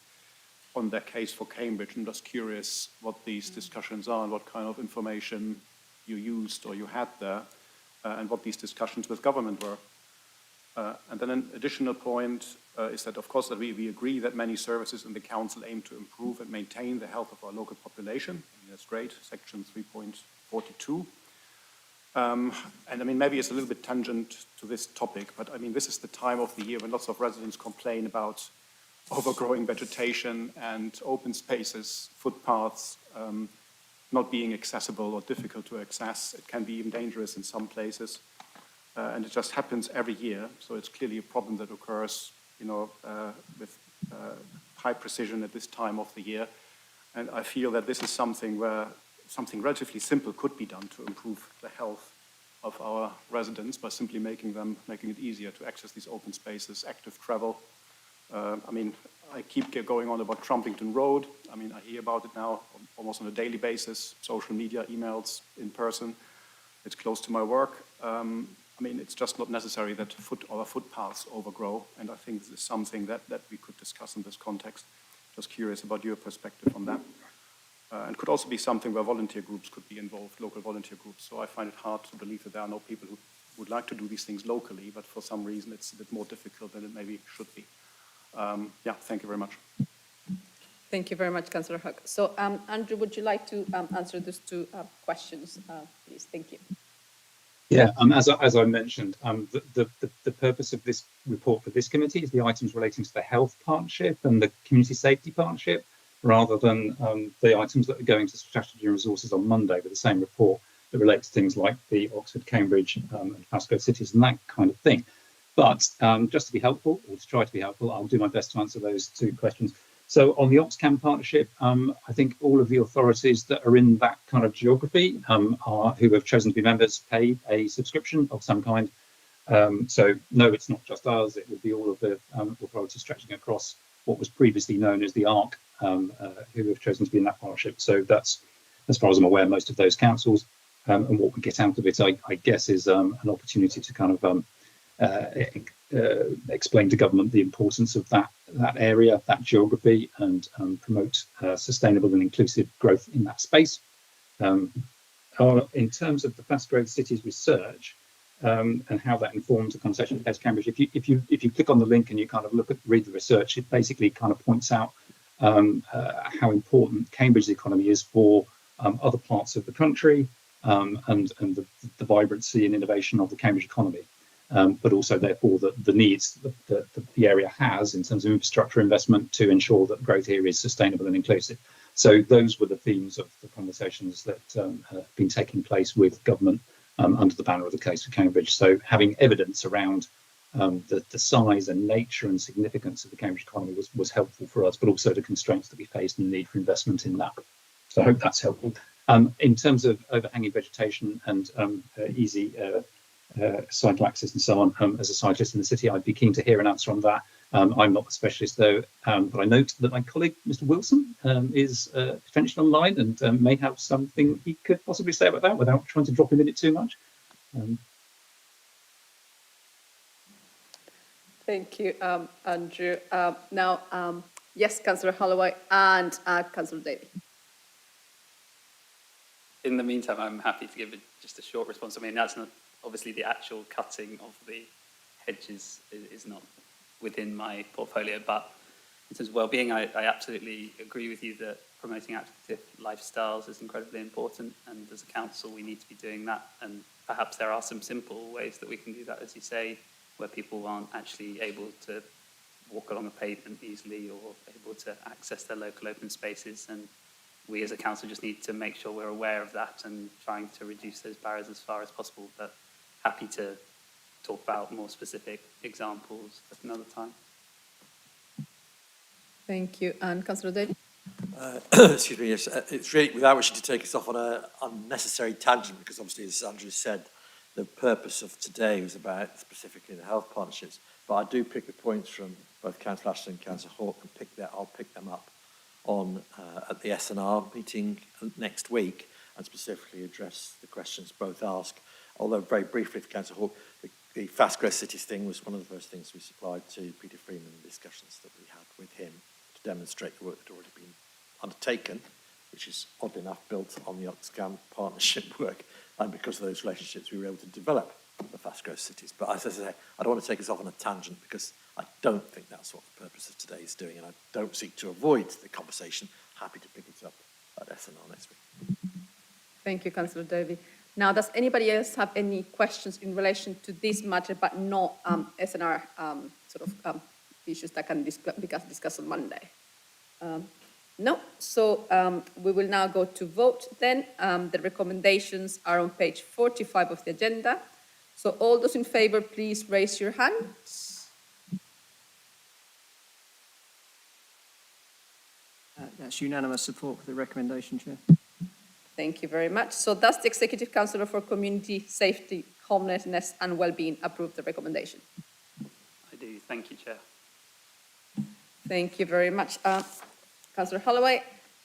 on their case for Cambridge. I'm just curious what these discussions are and what kind of information you used or you had there, and what these discussions with government were. And then an additional point is that, of course, that we agree that many services in the council aim to improve and maintain the health of our local population. That's great, section 3.42. And maybe it's a little bit tangent to this topic, but this is the time of the year when lots of residents complain about overgrowing vegetation and open spaces, footpaths, not being accessible or difficult to access. It can be even dangerous in some places. And it just happens every year. So it's clearly a problem that occurs, with high precision at this time of the year. And I feel that this is something where something relatively simple could be done to improve the health of our residents by simply making it easier to access these open spaces, active travel. I keep going on about Trumpington Road. I hear about it now almost on a daily basis, social media, emails, in person. It's close to my work. It's just not necessary that our footpaths overgrow, and I think this is something that we could discuss in this context. Just curious about your perspective on that. And could also be something where volunteer groups could be involved, local volunteer groups. So I find it hard to believe that there are no people who would like to do these things locally, but for some reason it's a bit more difficult than it maybe should be. Thank you very much. Thank you very much, Councillor Hock. So, Andrew, would you like to answer those two questions, please? Thank you. Yeah, as I mentioned, the purpose of this report for this committee is the items relating to the health partnership and the community safety partnership, rather than the items that are going to strategy and resources on Monday with the same report that relates to things like the Oxford, Cambridge and fast growth cities and that kind of thing. But just to be helpful, or to try to be helpful, I'll do my best to answer those two questions. So on the Oxcam partnership, I think all of the authorities that are in that kind of geography who have chosen to be members pay a subscription of some kind. So no, it's not just us, it would be all of the authorities stretching across what was previously known as the ARC, who have chosen to be in that partnership. So that's, as far as I'm aware, most of those councils. And what we get out of it, I guess, is an opportunity to kind of explain to government the importance of that area, that geography, and promote sustainable and inclusive growth in that space. In terms of the fast growth cities research and how that informs the conversation with Pest Cambridge, if you click on the link and you kind of read the research, it basically kind of points out how important Cambridge's economy is for other parts of the country, and the vibrancy and innovation of the Cambridge economy. But also, therefore, the needs that the area has in terms of infrastructure investment to ensure that growth here is sustainable and inclusive. So those were the themes of the conversations that have been taking place with government under the banner of the Case for Cambridge. So having evidence around the size and nature and significance of the Cambridge economy was helpful for us, but also the constraints that we faced and the need for investment in that. So I hope that's helpful. In terms of overhanging vegetation and easy cycle access and so on, as a cyclist in the city, I'd be keen to hear an answer on that. I'm not the specialist though, but I note that my colleague, Mr. Wilson, is potentially online and may have something he could possibly say about that without trying to drop him in it too much. Thank you, Andrew. Now, yes, Councillor Holloway and Councillor Davey. In the meantime, I'm happy to give just a short response. That's not obviously the actual cutting of the hedges is not within my portfolio, but in terms of well-being, I absolutely agree with you that promoting active lifestyles is incredibly important, and as a council we need to be doing that, and perhaps there are some simple ways that we can do that, as you say, where people aren't actually able to walk along a pavement easily or able to access their local open spaces, and we as a council just need to make sure we're aware of that and trying to reduce those barriers as far as possible, but happy to talk about more specific examples at another time. Thank you. And Councillor Daly? Excuse me, yes, it's really, without wishing to take us off on an unnecessary tangent, because obviously, as Andrew said, the purpose of today was about specifically the health partnerships, but I do pick the points from both Councillor Ashton and Councillor Hawke, and I'll pick them up on at the SNR meeting next week, and specifically address the questions both asked. Although very briefly for Councillor Hawke, the Fast Growth Cities thing was one of the first things we supplied to Peter Freeman in the discussions that we had with him to demonstrate the work that had already been undertaken, which is oddly enough built on the Oxfam partnership work, and because of those relationships we were able to develop the Fast Growth Cities. But as I say, I don't want to take us off on a tangent, because I don't think that's what the purpose of today is doing, and I don't seek to avoid the conversation. Happy to pick it up at SNR next week. Thank you, Councillor Davey. Now, does anybody else have any questions in relation to this matter, but not SNR issues that can be discussed on Monday? No, so we will now go to vote then. The recommendations are on page 45 of the agenda. So all those in favour, please raise your hands. That's unanimous support for the recommendation, Chair. Thank you very much. So does the Executive Councillor for Community Safety, Homelessness and Wellbeing approve the recommendation? I do. Thank you, Chair. Thank you very much, Councillor Holloway.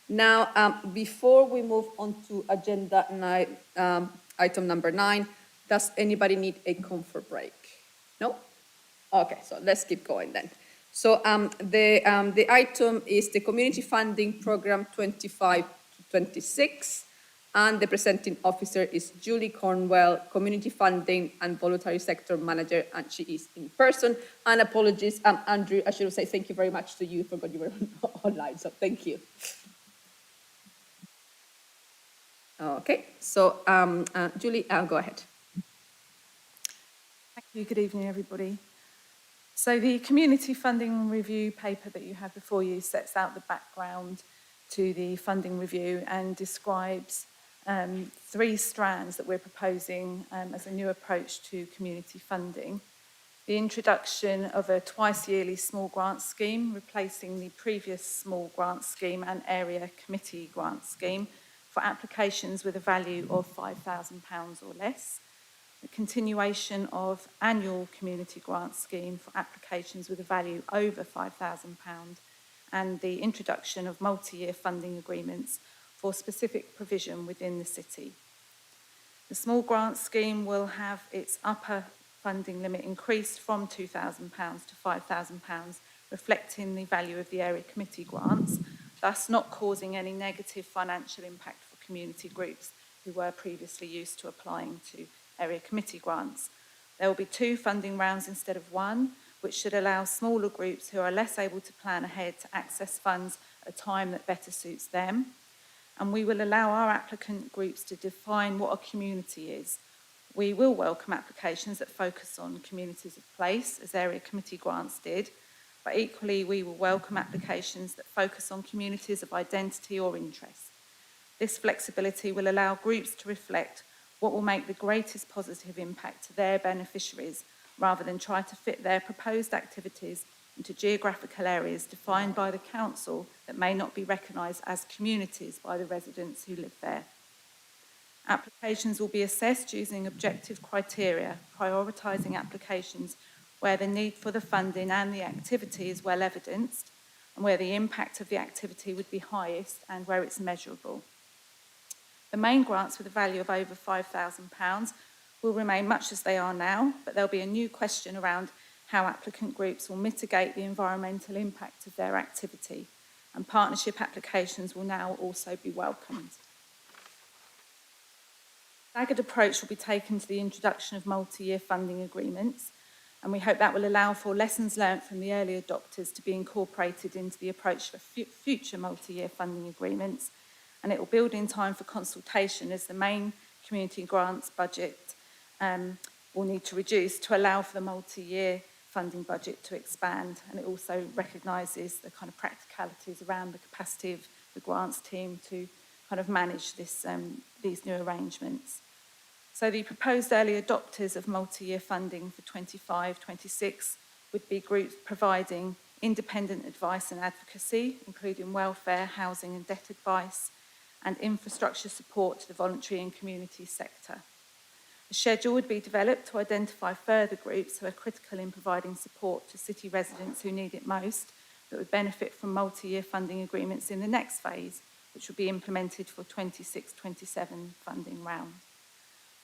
Now, before we move on to agenda item number 9, does anybody need a comfort break? No? Okay, so let's keep going then. So the item is the Community Funding Programme 25 to 26, and the presenting officer is Julie Cornwell, Community Funding and Voluntary Sector Manager, and she is in person. And apologies, Andrew, I should say thank you very much to you, forgot you were online, so thank you. Okay, so Julie, go ahead. Thank you. Good evening, everybody. So the community funding review paper that you have before you sets out the background to the funding review and describes 3 strands that we're proposing as a new approach to community funding. The introduction of a twice-yearly small grant scheme, replacing the previous small grant scheme and area committee grant scheme for applications with a value of £5,000 or less. The continuation of annual community grant scheme for applications with a value over £5,000, and the introduction of multi-year funding agreements for specific provision within the city. The small grant scheme will have its upper funding limit increased from £2,000 to £5,000, reflecting the value of the area committee grants, thus not causing any negative financial impact for community groups who were previously used to applying to area committee grants. There will be 2 funding rounds instead of 1, which should allow smaller groups who are less able to plan ahead to access funds at a time that better suits them. And we will allow our applicant groups to define what a community is. We will welcome applications that focus on communities of place, as area committee grants did, but equally we will welcome applications that focus on communities of identity or interest. This flexibility will allow groups to reflect what will make the greatest positive impact to their beneficiaries, rather than try to fit their proposed activities into geographical areas defined by the council that may not be recognised as communities by the residents who live there. Applications will be assessed using objective criteria, prioritising applications where the need for the funding and the activity is well evidenced, and where the impact of the activity would be highest and where it's measurable. The main grants with a value of over £5,000 will remain much as they are now, but there'll be a new question around how applicant groups will mitigate the environmental impact of their activity, and partnership applications will now also be welcomed. A staggered approach will be taken to the introduction of multi-year funding agreements. And we hope that will allow for lessons learnt from the early adopters to be incorporated into the approach for future multi-year funding agreements. And it will build in time for consultation as the main community grants budget will need to reduce to allow for the multi-year funding budget to expand. And it also recognises the kind of practicalities around the capacity of the grants team to kind of manage this, these new arrangements. So the proposed early adopters of multi-year funding for 25-26 would be groups providing independent advice and advocacy, including welfare, housing and debt advice, and infrastructure support to the voluntary and community sector. A schedule would be developed to identify further groups who are critical in providing support to city residents who need it most, that would benefit from multi-year funding agreements in the next phase, which will be implemented for 26-27 funding round.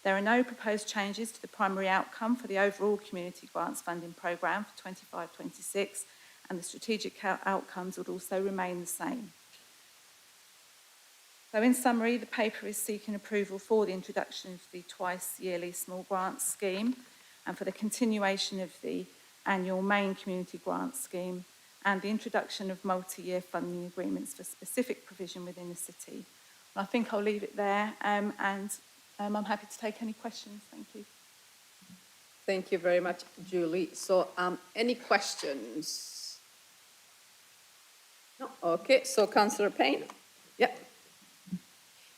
There are no proposed changes to the primary outcome for the overall community grants funding programme for 25-26, and the strategic outcomes would also remain the same. So in summary, the paper is seeking approval for the introduction of the twice-yearly small grants scheme and for the continuation of the annual main community grants scheme and the introduction of multi-year funding agreements for specific provision within the city. And I think I'll leave it there and I'm happy to take any questions. Thank you. Thank you very much, Julie. So any questions? No? Okay, so Councillor Payne. Yeah.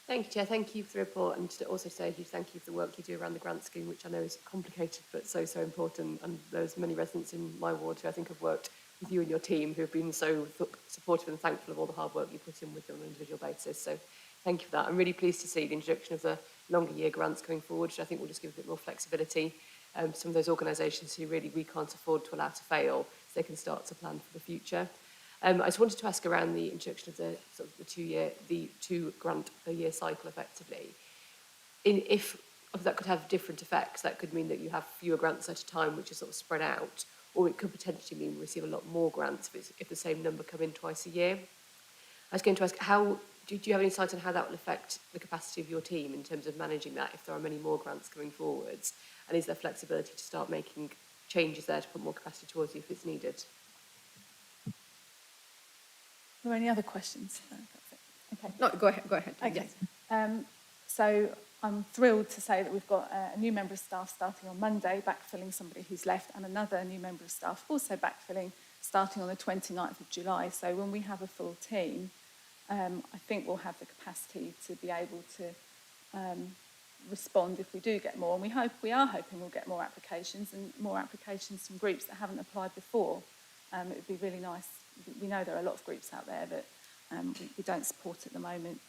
Thank you, Chair. Thank you for the report, and to also say a huge thank you for the work you do around the grant scheme, which I know is complicated but so important. And there's many residents in my ward who I think have worked with you and your team who have been so supportive and thankful of all the hard work you put in with them on an individual basis. So thank you for that. I'm really pleased to see the introduction of the longer year grants going forward, which I think will just give a bit more flexibility. Some of those organisations who really we can't afford to allow to fail, so they can start to plan for the future. I just wanted to ask around the introduction of the sort of the two grant a year cycle effectively. If that could have different effects, that could mean that you have fewer grants at a time, which is sort of spread out, or it could potentially mean we receive a lot more grants if the same number come in twice a year. I was going to ask, do you have any insight on how that will affect the capacity of your team in terms of managing that if there are many more grants going forwards? And is there flexibility to start making changes there to put more capacity towards you if it's needed? Are there any other questions? No, that's it. Okay. No, go ahead. Okay. Yes. So I'm thrilled to say that we've got a new member of staff starting on Monday, backfilling somebody who's left, and another new member of staff also backfilling, starting on the 29th of July. So when we have a full team, I think we'll have the capacity to be able to respond if we do get more. And we are hoping we'll get more applications and more applications from groups that haven't applied before. It would be really nice. We know there are a lot of groups out there that we don't support at the moment.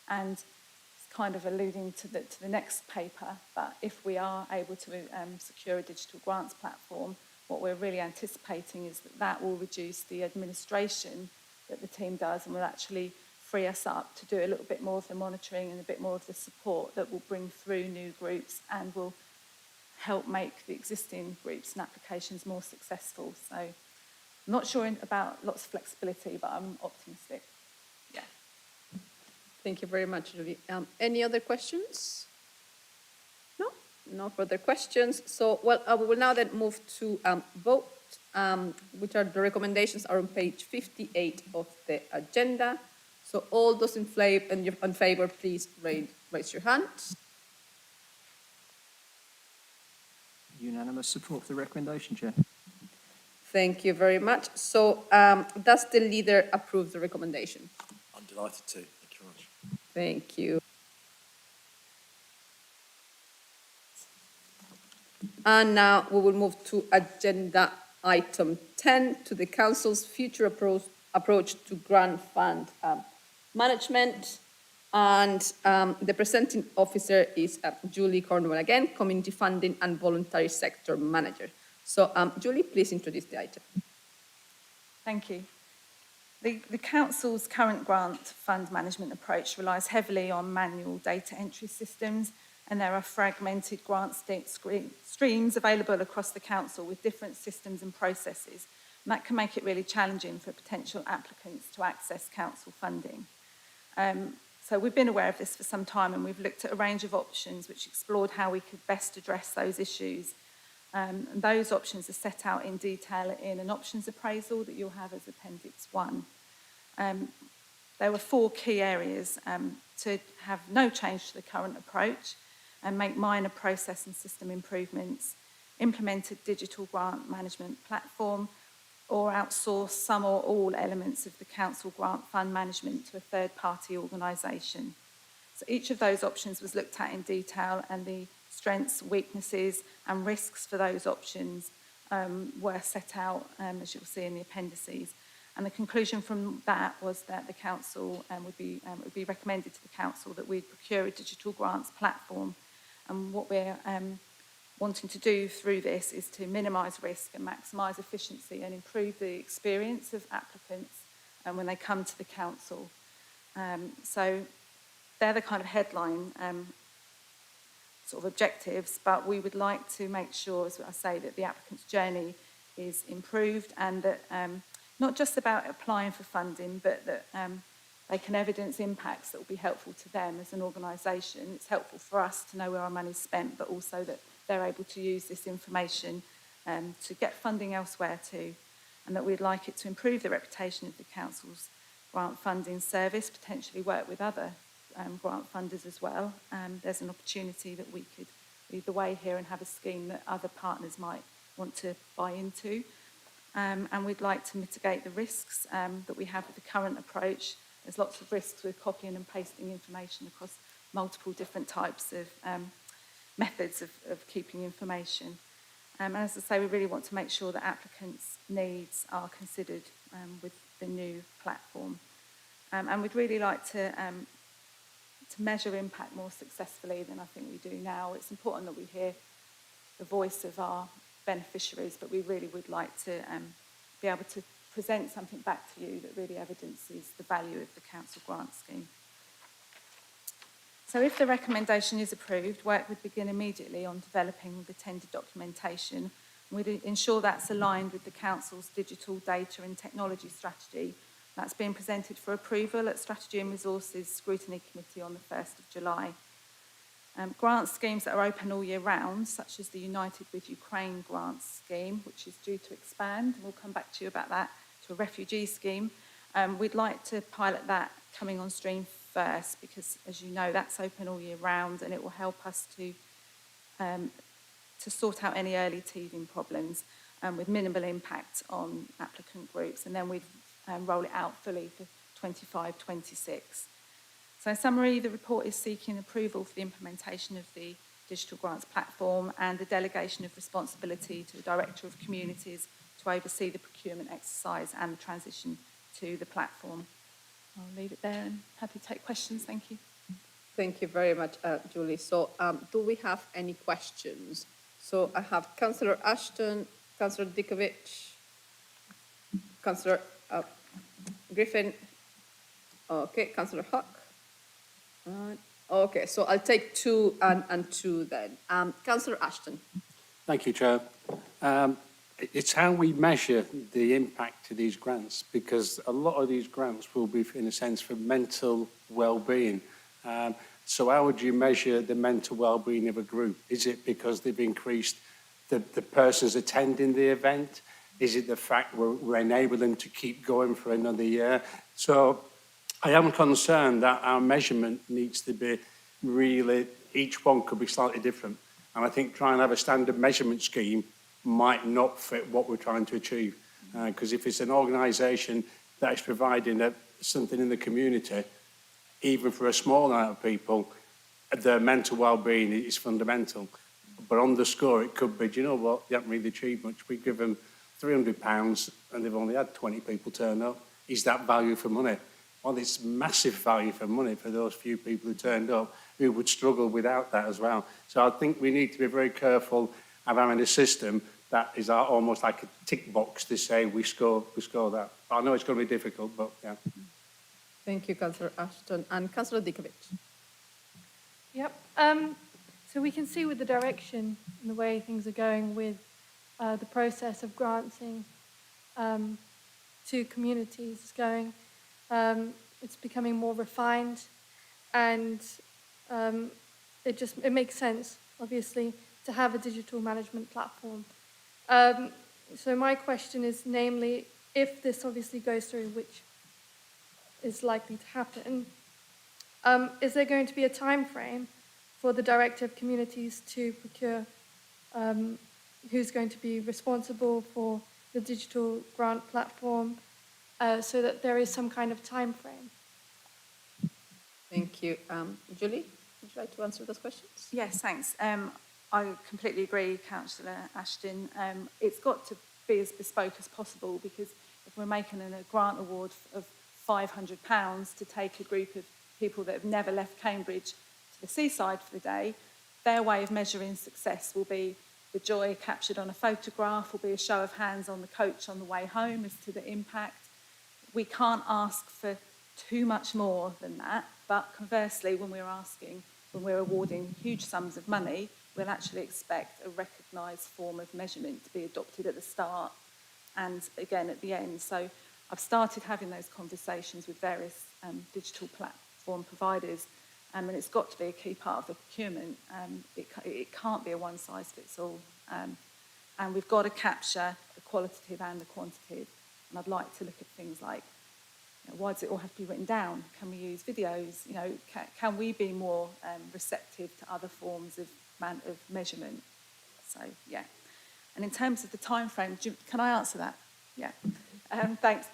And it's kind of alluding to the next paper, but if we are able to secure a digital grants platform, what we're really anticipating is that will reduce the administration that the team does and will actually free us up to do a little bit more of the monitoring and a bit more of the support that will bring through new groups and will help make the existing groups and applications more successful. So I'm not sure about lots of flexibility, but I'm optimistic. Yeah. Thank you very much, Julie. Any other questions? No? No further questions. So, well, we will now then move to vote, which are the recommendations are on page 58 of the agenda. So all those in favour, please raise your hand. Unanimous support for the recommendation, Chair. Thank you very much. So does the leader approve the recommendation? I'm delighted to. Thank you very much. Thank you. And now we will move to agenda item 10, to the Council's future approach to grant fund management. And the presenting officer is Julie Cornwell again, Community Funding and Voluntary Sector Manager. So Julie, please introduce the item. Thank you. The Council's current grant fund management approach relies heavily on manual data entry systems, and there are fragmented grant streams available across the Council with different systems and processes. And that can make it really challenging for potential applicants to access Council funding. So we've been aware of this for some time, and we've looked at a range of options which explored how we could best address those issues. And those options are set out in detail in an options appraisal that you'll have as Appendix 1. There were 4 key areas to have no change to the current approach and make minor process and system improvements, implement a digital grant management platform, or outsource some or all elements of the council grant fund management to a third-party organisation. So each of those options was looked at in detail, and the strengths, weaknesses and risks for those options were set out, as you'll see in the appendices. And the conclusion from that was that the council it would be recommended to the council that we procure a digital grants platform. And what we're wanting to do through this is to minimise risk and maximise efficiency and improve the experience of applicants when they come to the council. So they're the kind of headline sort of objectives, but we would like to make sure, as I say, that the applicant's journey is improved, and that not just about applying for funding, but that they can evidence impacts that will be helpful to them as an organisation. It's helpful for us to know where our money's spent, but also that they're able to use this information to get funding elsewhere too, and that we'd like it to improve the reputation of the council's grant funding service, potentially work with other grant funders as well. There's an opportunity that we could lead the way here and have a scheme that other partners might want to buy into. And we'd like to mitigate the risks that we have with the current approach. There's lots of risks with copying and pasting information across multiple different types of methods of keeping information. And as I say, we really want to make sure that applicants' needs are considered with the new platform. And we'd really like to measure impact more successfully than I think we do now. It's important that we hear the voice of our beneficiaries, but we really would like to be able to present something back to you that really evidences the value of the council grant scheme. So if the recommendation is approved, work would begin immediately on developing the tender documentation. We'd ensure that's aligned with the council's digital data and technology strategy. That's being presented for approval at Strategy and Resources Scrutiny Committee on the 1st of July. Grant schemes that are open all year round, such as the United with Ukraine grant scheme, which is due to expand, and we'll come back to you about that, to a refugee scheme. We'd like to pilot that coming on stream first, because as you know, that's open all year round, and it will help us to sort out any early teething problems with minimal impact on applicant groups, and then we'd roll it out fully for 25-26. So in summary, the report is seeking approval for the implementation of the digital grants platform and the delegation of responsibility to the Director of Communities to oversee the procurement exercise and the transition to the platform. I'll leave it there and happy to take questions. Thank you. Thank you very much, Julie. So do we have any questions? So I have Councillor Ashton, Councillor Dikovic, Councillor Griffin, okay, Councillor Huck. Okay, so I'll take 2 and 2 then. Councillor Ashton. Thank you, Chair. It's how we measure the impact to these grants, because a lot of these grants will be, in a sense, for mental well-being. So how would you measure the mental well-being of a group? Is it because they've increased the persons attending the event? Is it the fact we're enabling them to keep going for another year? So I am concerned that our measurement needs to be really, each one could be slightly different. And I think trying to have a standard measurement scheme might not fit what we're trying to achieve. Because if it's an organisation that is providing something in the community, even for a small amount of people, their mental well-being is fundamental. But on the score, it could be, do you know what, they haven't really achieved much. We give them £300 and they've only had 20 people turn up. Is that value for money? Well, it's massive value for money for those few people who turned up, who would struggle without that as well. So I think we need to be very careful of having a system that is almost like a tick box to say we score that. I know it's going to be difficult, but yeah. Thank you, Councillor Ashton. And Councillor Dikovic. Yep. So we can see with the direction and the way things are going with the process of granting to communities is going. It's becoming more refined, and it makes sense, obviously, to have a digital management platform. So my question is, namely, if this obviously goes through, which is likely to happen, is there going to be a time frame for the Director of Communities to procure who's going to be responsible for the digital grant platform, so that there is some kind of time frame? Thank you. Julie, would you like to answer those questions? Yes, thanks. I completely agree, Councillor Ashton. It's got to be as bespoke as possible, because if we're making a grant award of £500 to take a group of people that have never left Cambridge to the seaside for the day, their way of measuring success will be the joy captured on a photograph, will be a show of hands on the coach on the way home as to the impact. We can't ask for too much more than that, but conversely, when we're awarding huge sums of money, we'll actually expect a recognised form of measurement to be adopted at the start and again at the end. So I've started having those conversations with various digital platform providers, and it's got to be a key part of the procurement. It can't be a one-size-fits-all. And we've got to capture the qualitative and the quantitative. And I'd like to look at things like, why does it all have to be written down? Can we use videos? Can we be more receptive to other forms of measurement? So, yeah. And in terms of the time frame, can I answer that? Yeah. Thanks.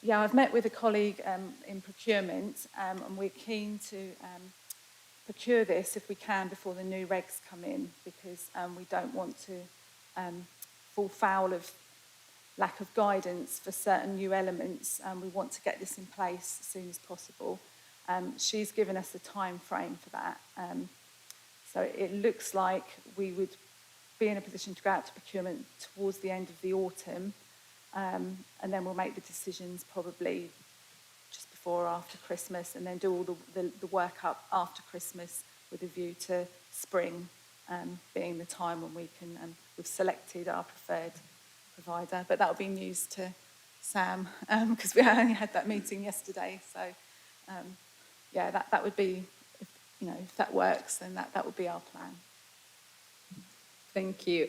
Yeah, I've met with a colleague in procurement, and we're keen to procure this if we can before the new regs come in, because we don't want to fall foul of lack of guidance for certain new elements. We want to get this in place as soon as possible. She's given us a time frame for that. So it looks like we would be in a position to go out to procurement towards the end of the autumn, and then we'll make the decisions probably just before or after Christmas, and then do all the work up after Christmas with a view to spring being the time when we can, we've selected our preferred provider. But that will be news to Sam, because we only had that meeting yesterday. So yeah, that would be, if that works, then that would be our plan. Thank you,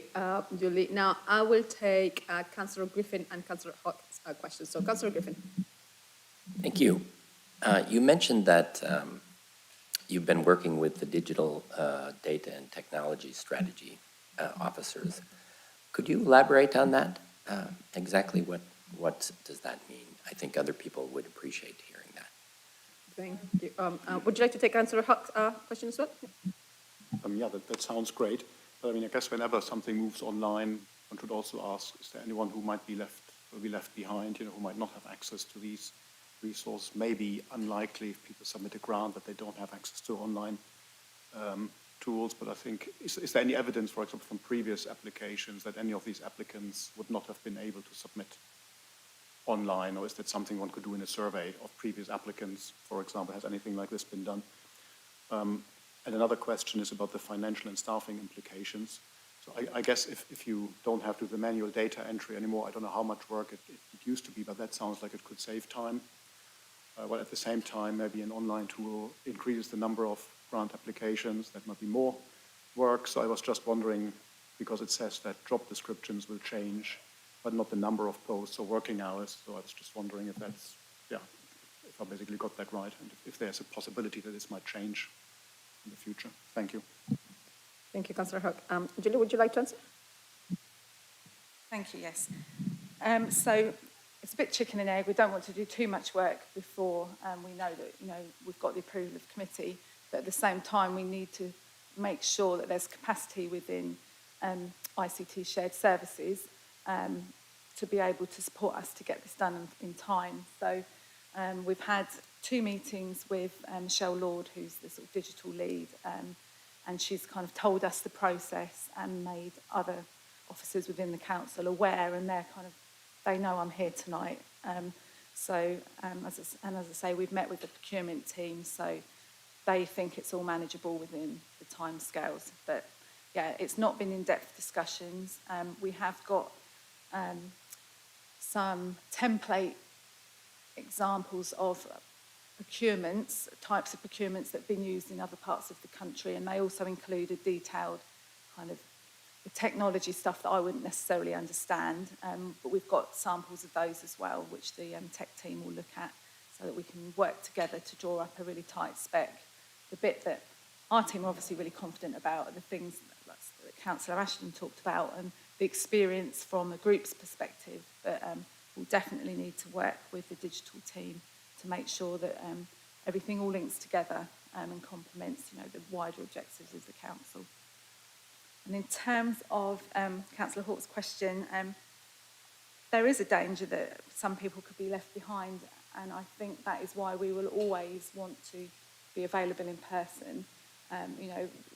Julie. Now, I will take Councillor Griffin and Councillor Hawke's questions. So, Councillor Griffin. Thank you. You mentioned that you've been working with the digital data and technology strategy officers. Could you elaborate on that? Exactly what does that mean? I think other people would appreciate hearing that. Thank you. Would you like to take Councillor Hawke's question as well? Yeah, that sounds great. But I mean, I guess whenever something moves online, one should also ask, is there anyone who might be left behind, who might not have access to these resources? Maybe unlikely if people submit a grant that they don't have access to online tools. But I think, is there any evidence, for example, from previous applications that any of these applicants would not have been able to submit online? Or is that something one could do in a survey of previous applicants, for example? Has anything like this been done? And another question is about the financial and staffing implications. So I guess if you don't have to do the manual data entry anymore, I don't know how much work it used to be, but that sounds like it could save time. While at the same time, maybe an online tool increases the number of grant applications, that might be more work. So I was just wondering, because it says that job descriptions will change, but not the number of posts or working hours. So I was just wondering if that's, if I basically got that right, and if there's a possibility that this might change in the future. Thank you. Thank you, Councillor Hawke. Julie, would you like to answer? Thank you, yes. So it's a bit chicken and egg. We don't want to do too much work before we know that, we've got the approval of the committee, but at the same time, we need to make sure that there's capacity within ICT shared services to be able to support us to get this done in time. So we've had 2 meetings with Michelle Lord, who's the sort of digital lead, and she's kind of told us the process and made other officers within the council aware, and they know I'm here tonight. As I say, we've met with the procurement team, so they think it's all manageable within the timescales. But yeah, it's not been in-depth discussions. We have got some template examples of procurements, types of procurements that have been used in other parts of the country, and they also include a detailed kind of the technology stuff that I wouldn't necessarily understand, but we've got samples of those as well, which the tech team will look at so that we can work together to draw up a really tight spec. The bit that our team are obviously really confident about are the things that Councillor Ashton talked about and the experience from a group's perspective, but we'll definitely need to work with the digital team to make sure that everything all links together and complements, the wider objectives of the council. And in terms of Councillor Hawke's question, there is a danger that some people could be left behind, and I think that is why we will always want to be available in person.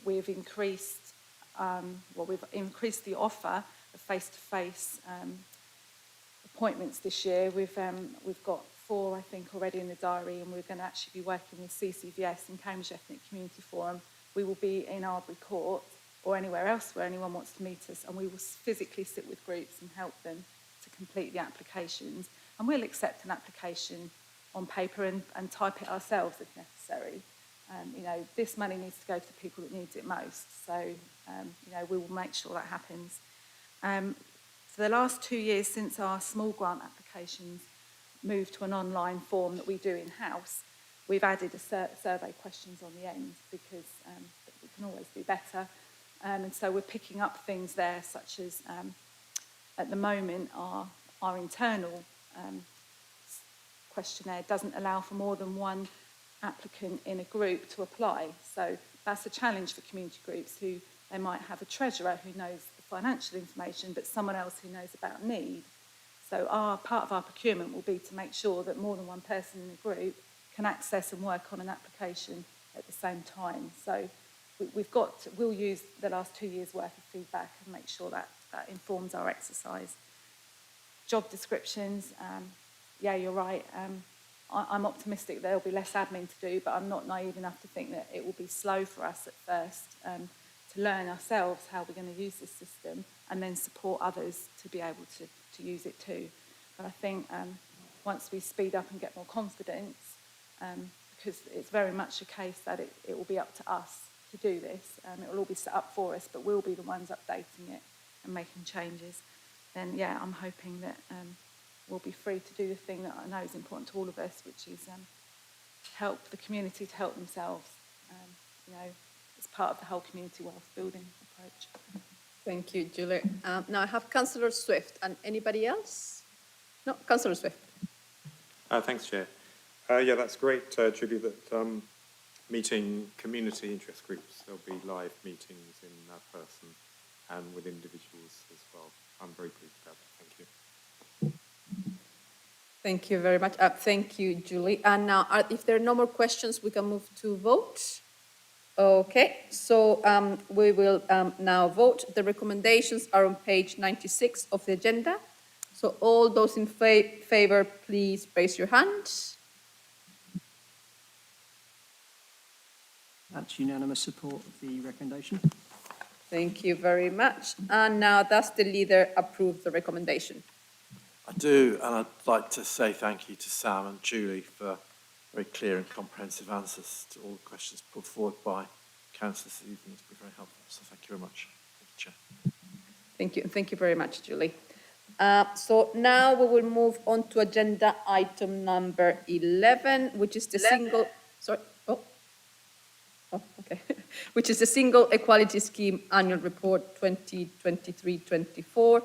We've increased the offer of face-to-face appointments this year. We've got 4, I think, already in the diary, and we're going to actually be working with CCVS and Cambridge Ethnic Community Forum. We will be in Arbury Court or anywhere else where anyone wants to meet us, and we will physically sit with groups and help them to complete the applications. And we'll accept an application on paper and type it ourselves if necessary. This money needs to go to the people that needs it most. So, we will make sure that happens. For the last 2 years since our small grant applications moved to an online form that we do in-house, we've added a survey questions on the end because we can always do better. And so we're picking up things there such as, at the moment, our internal questionnaire doesn't allow for more than one applicant in a group to apply. So that's a challenge for community groups who they might have a treasurer who knows the financial information, but someone else who knows about need. So part of our procurement will be to make sure that more than one person in the group can access and work on an application at the same time. So we'll use the last 2 years' worth of feedback and make sure that informs our exercise. Job descriptions, yeah, you're right. I'm optimistic there'll be less admin to do, but I'm not naive enough to think that it will be slow for us at first to learn ourselves how we're going to use this system and then support others to be able to use it too. But I think once we speed up and get more confidence, because it's very much a case that it will be up to us to do this, it will all be set up for us, but we'll be the ones updating it and making changes, then yeah, I'm hoping that we'll be free to do the thing that I know is important to all of us, which is help the community to help themselves, as part of the whole community wealth building approach. Thank you, Julie. Now I have Councillor Swift, and anybody else? No, Councillor Swift. Thanks, Chair. Yeah, that's great, Julie, that meeting community interest groups, there'll be live meetings in person and with individuals as well. I'm very pleased about that. Thank you. Thank you very much. Thank you, Julie. And now, if there are no more questions, we can move to vote. Okay, so we will now vote. The recommendations are on page 96 of the agenda. So all those in favour, please raise your hand. That's unanimous support of the recommendation. Thank you very much. And now does the leader approve the recommendation? I do, and I'd like to say thank you to Sam and Julie for very clear and comprehensive answers to all the questions put forward by councillors this evening. It's been very helpful, so thank you very much. Thank you, Chair. Thank you, and thank you very much, Julie. So now we will move on to agenda item number 11, which is the single, sorry, okay, which is the Single Equality Scheme Annual Report 2023-24.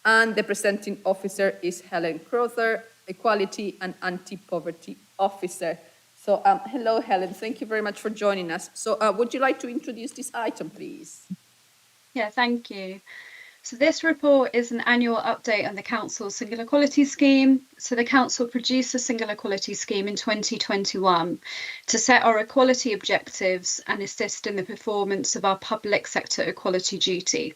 And the presenting officer is Helen Crowther, Equality and Anti-Poverty Officer. So hello, Helen. Thank you very much for joining us. So would you like to introduce this item, please? Yeah, thank you. So this report is an annual update on the Council's Single Equality Scheme. So the Council produced a Single Equality Scheme in 2021 to set our equality objectives and assist in the performance of our public sector equality duty.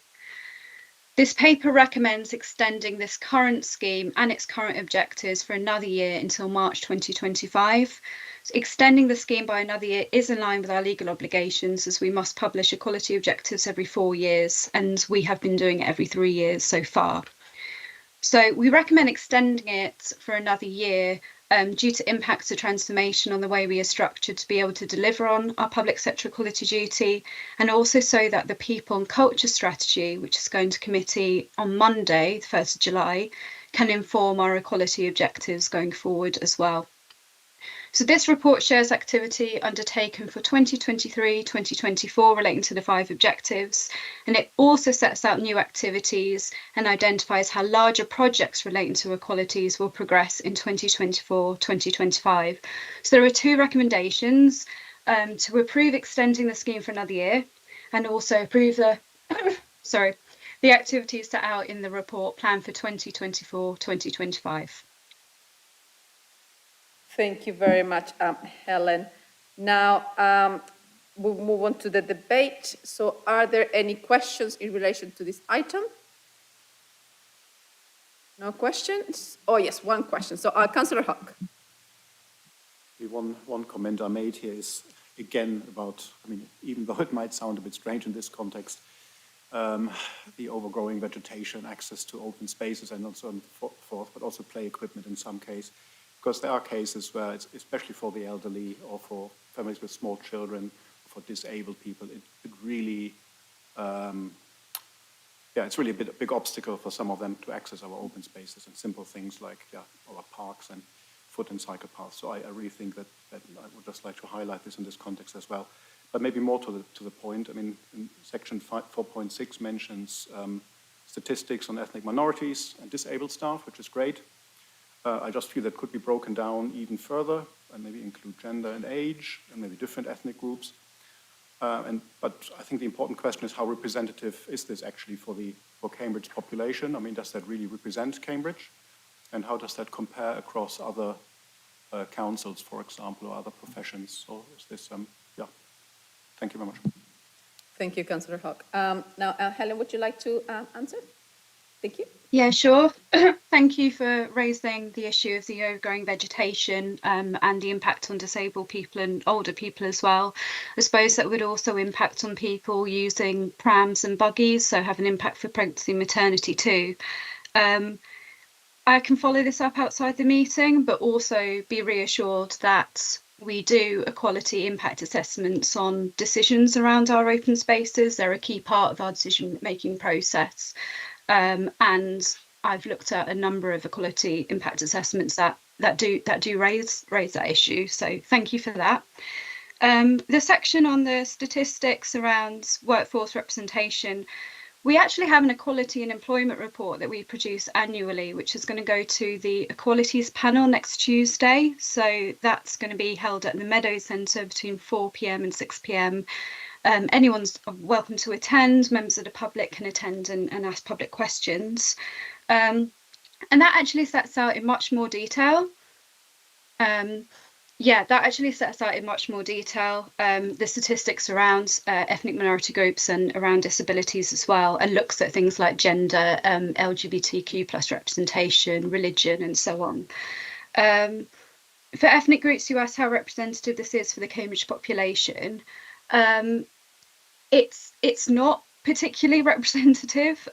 This paper recommends extending this current scheme and its current objectives for another year until March 2025. So extending the scheme by another year is in line with our legal obligations, as we must publish equality objectives every 4 years, and we have been doing it every 3 years so far. So we recommend extending it for another year due to impacts of transformation on the way we are structured to be able to deliver on our public sector equality duty, and also so that the people and culture strategy, which is going to committee on Monday, the 1st of July, can inform our equality objectives going forward as well. So this report shares activity undertaken for 2023-2024 relating to the 5 objectives, and it also sets out new activities and identifies how larger projects relating to equalities will progress in 2024-2025. So there are 2 recommendations to approve extending the scheme for another year, and also approve the the activities set out in the report plan for 2024-2025. Thank you very much, Helen. Now, we'll move on to the debate. So are there any questions in relation to this item? No questions? Oh, yes, one question. So, Councillor Hock. One comment I made here is, again, about, I mean, even though it might sound a bit strange in this context, the overgrowing vegetation, access to open spaces and so on forth, but also play equipment in some case. Because there are cases where, it's, especially for the elderly or for families with small children, for disabled people, it really, it's really a big obstacle for some of them to access our open spaces and simple things like our parks and foot and cycle paths. So I really think that I would just like to highlight this in this context as well. But maybe more to the point, I mean, in section 4.6 mentions statistics on ethnic minorities and disabled staff, which is great. I just feel that could be broken down even further and maybe include gender and age and maybe different ethnic groups. But I think the important question is, how representative is this actually for Cambridge population? I mean, does that really represent Cambridge? And how does that compare across other councils, for example, or other professions? So is this, thank you very much. Thank you, Councillor Hock. Now, Helen, would you like to answer? Thank you. Yeah, sure. Thank you for raising the issue of the overgrowing vegetation and the impact on disabled people and older people as well. I suppose that would also impact on people using prams and buggies, so have an impact for pregnancy and maternity too. I can follow this up outside the meeting, but also be reassured that we do equality impact assessments on decisions around our open spaces. They're a key part of our decision-making process. And I've looked at a number of equality impact assessments that do raise that issue. So thank you for that. The section on the statistics around workforce representation, we actually have an equality and employment report that we produce annually, which is going to go to the Equalities panel next Tuesday. So that's going to be held at the Meadows Centre between 4 p.m. and 6 p.m. Anyone's welcome to attend. Members of the public can attend and ask public questions. And that actually sets out in much more detail. The statistics around ethnic minority groups and around disabilities as well, and looks at things like gender, LGBTQ plus representation, religion, and so on. For ethnic groups, you asked how representative this is for the Cambridge population. It's not particularly representative.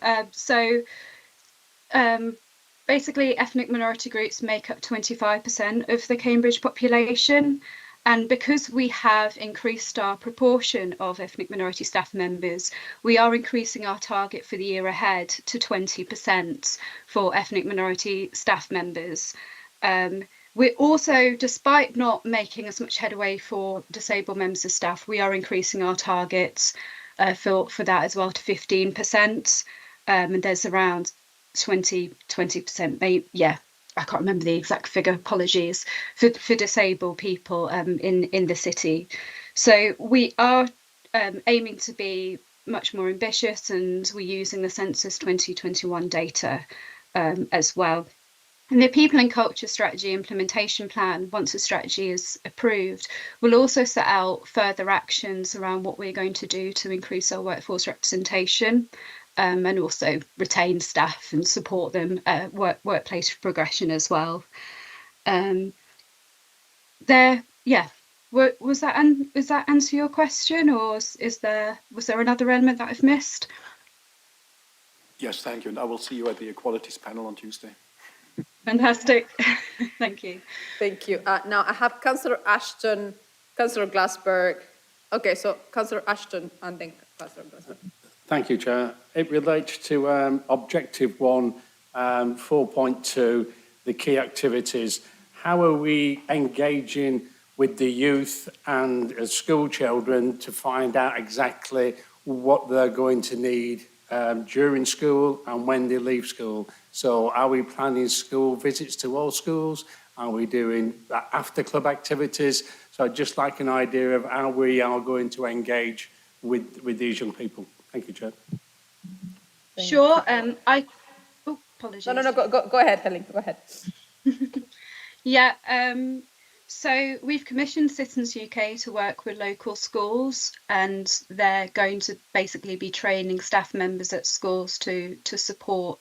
Basically, ethnic minority groups make up 25% of the Cambridge population. And because we have increased our proportion of ethnic minority staff members, we are increasing our target for the year ahead to 20% for ethnic minority staff members. We're also, despite not making as much headway for disabled members of staff, we are increasing our targets for that as well to 15%. And there's around 20%, maybe, I can't remember the exact figure, apologies, for disabled people in the city. So we are aiming to be much more ambitious, and we're using the Census 2021 data as well. And the People and Culture Strategy Implementation Plan, once the strategy is approved, will also set out further actions around what we're going to do to increase our workforce representation and also retain staff and support them workplace progression as well. Was that answer your question, or was there another element that I've missed? Yes, thank you. And I will see you at the Equalities panel on Tuesday. Fantastic. Thank you. Thank you. Now I have Councillor Ashton, Councillor Glassberg. Okay, so Councillor Ashton and then Councillor Glassberg. Thank you, Chair. It relates to Objective 1, 4.2, the key activities. How are we engaging with the youth and school children to find out exactly what they're going to need during school and when they leave school? So are we planning school visits to all schools? Are we doing after club activities? So I'd just like an idea of how we are going to engage with these young people. Thank you, Chair. Sure. Apologies. No, go ahead, Helen, go ahead. Yeah, so we've commissioned Citizens UK to work with local schools, and they're going to basically be training staff members at schools to support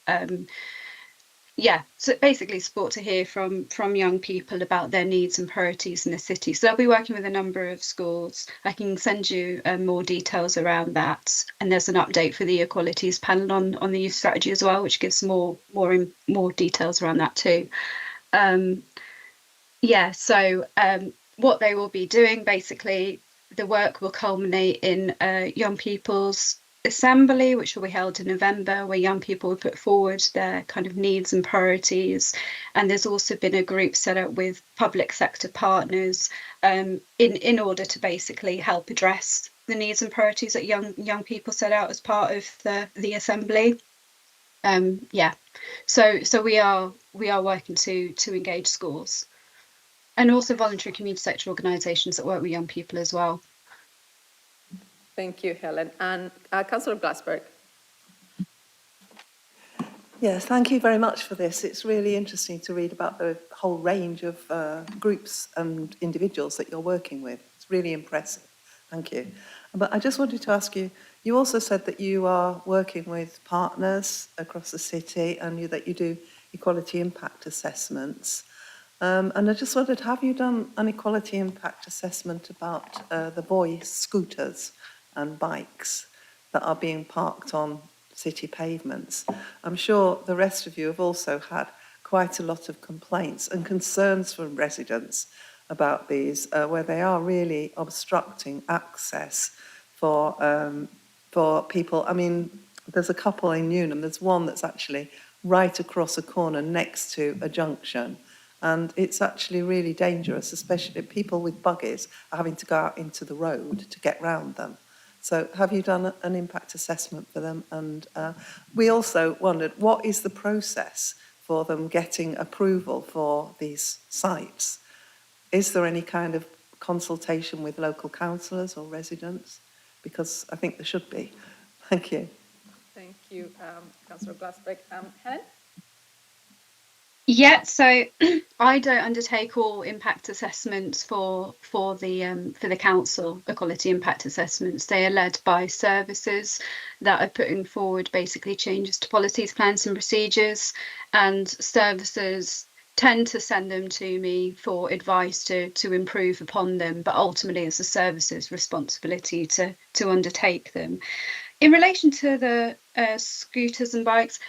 so basically support to hear from young people about their needs and priorities in the city. So they'll be working with a number of schools. I can send you more details around that, and there's an update for the equalities panel on the youth strategy as well, which gives more details around that too. What they will be doing, basically, the work will culminate in young people's assembly, which will be held in November, where young people will put forward their kind of needs and priorities. And there's also been a group set up with public sector partners in order to basically help address the needs and priorities that young people set out as part of the assembly. So we are working to engage schools. And also voluntary community sector organisations that work with young people as well. Thank you, Helen. And Councillor Glassberg. Yes, thank you very much for this. It's really interesting to read about the whole range of groups and individuals that you're working with. It's really impressive. Thank you. But I just wanted to ask you, you also said that you are working with partners across the city and that you do equality impact assessments. And I just wondered, have you done an equality impact assessment about the boy scooters and bikes that are being parked on city pavements? I'm sure the rest of you have also had quite a lot of complaints and concerns from residents about these, where they are really obstructing access for people. I mean, there's a couple in Newnham. There's one that's actually right across a corner next to a junction. And it's actually really dangerous, especially people with buggies are having to go out into the road to get round them. So have you done an impact assessment for them? And we also wondered, what is the process for them getting approval for these sites? Is there any kind of consultation with local councillors or residents? Because I think there should be. Thank you. Thank you, Councillor Glassberg. Helen? Yeah, so I don't undertake all impact assessments for the council, equality impact assessments. They are led by services that are putting forward basically changes to policies, plans and procedures, and services tend to send them to me for advice to improve upon them, but ultimately it's the services' responsibility to undertake them. In relation to the scooters and bikes,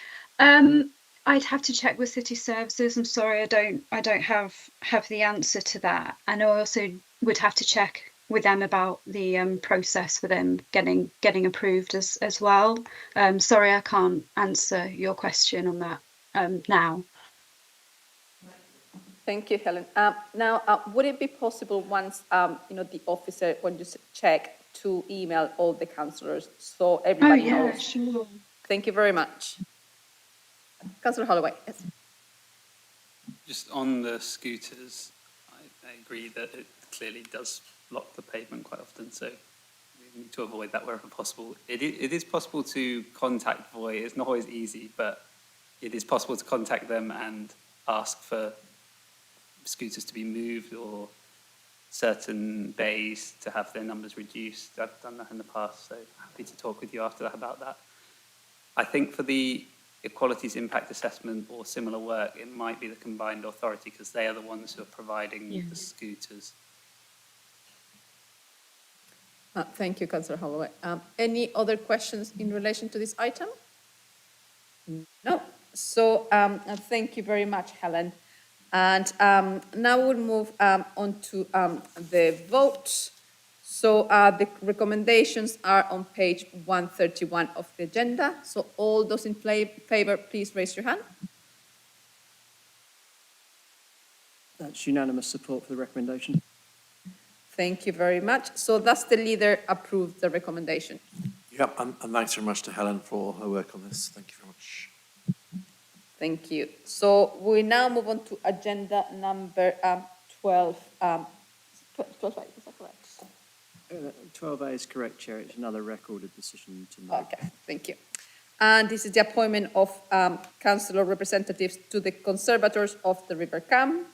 I'd have to check with city services. I'm sorry, I don't have the answer to that. And I also would have to check with them about the process for them getting approved as well. Sorry, I can't answer your question on that now. Thank you, Helen. Now, would it be possible once the officer, when you check, to email all the councillors so everybody knows? Sure. Thank you very much. Councillor Holloway, yes. Just on the scooters, I agree that it clearly does block the pavement quite often, so we need to avoid that wherever possible. It is possible to contact Voy. It's not always easy, but it is possible to contact them and ask for scooters to be moved or certain bays to have their numbers reduced. I've done that in the past, so happy to talk with you after that about that. I think for the equalities impact assessment or similar work, it might be the combined authority because they are the ones who are providing the scooters. Thank you, Councillor Holloway. Any other questions in relation to this item? No. Thank you very much, Helen. And now we'll move on to the vote. So the recommendations are on page 131 of the agenda. So all those in favor, please raise your hand. That's unanimous support for the recommendation. Thank you very much. So thus the leader approved the recommendation. Yep, and thanks very much to Helen for her work on this. Thank you very much. Thank you. So we now move on to agenda number 12. 12, right, is that correct? 12A is correct, Chair. It's another recorded decision to make. Okay, thank you. And this is the appointment of councillor representatives to the conservators of the River Cam.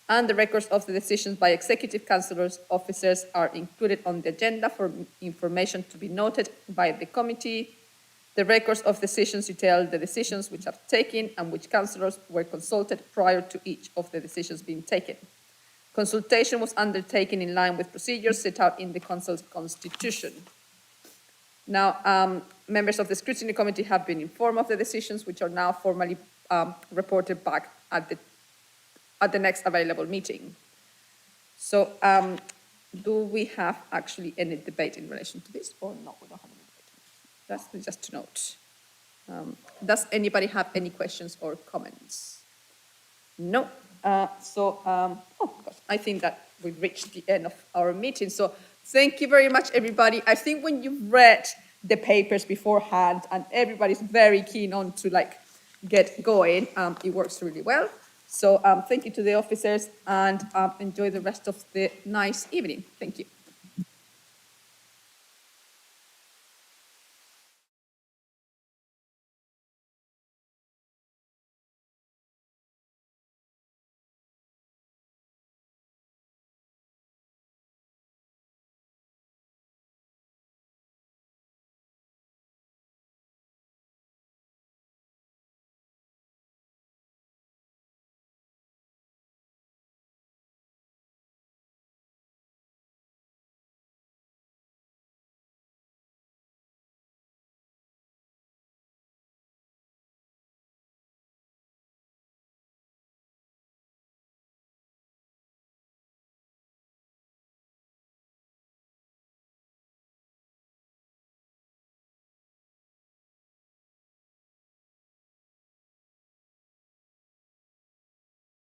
And the records of the decisions by executive councillors' officers are included on the agenda for information to be noted by the committee. The records of decisions detail the decisions which have taken and which councillors were consulted prior to each of the decisions being taken. Consultation was undertaken in line with procedures set out in the council's constitution. Now, members of the Scrutiny Committee have been informed of the decisions, which are now formally reported back at the next available meeting. So, do we have actually any debate in relation to this, or not? We don't have any debate. That's just to note. Does anybody have any questions or comments? No. Oh gosh, I think that we've reached the end of our meeting. So thank you very much, everybody. I think when you've read the papers beforehand and everybody's very keen on to get going, it works really well. So thank you to the officers and enjoy the rest of the nice evening. Thank you.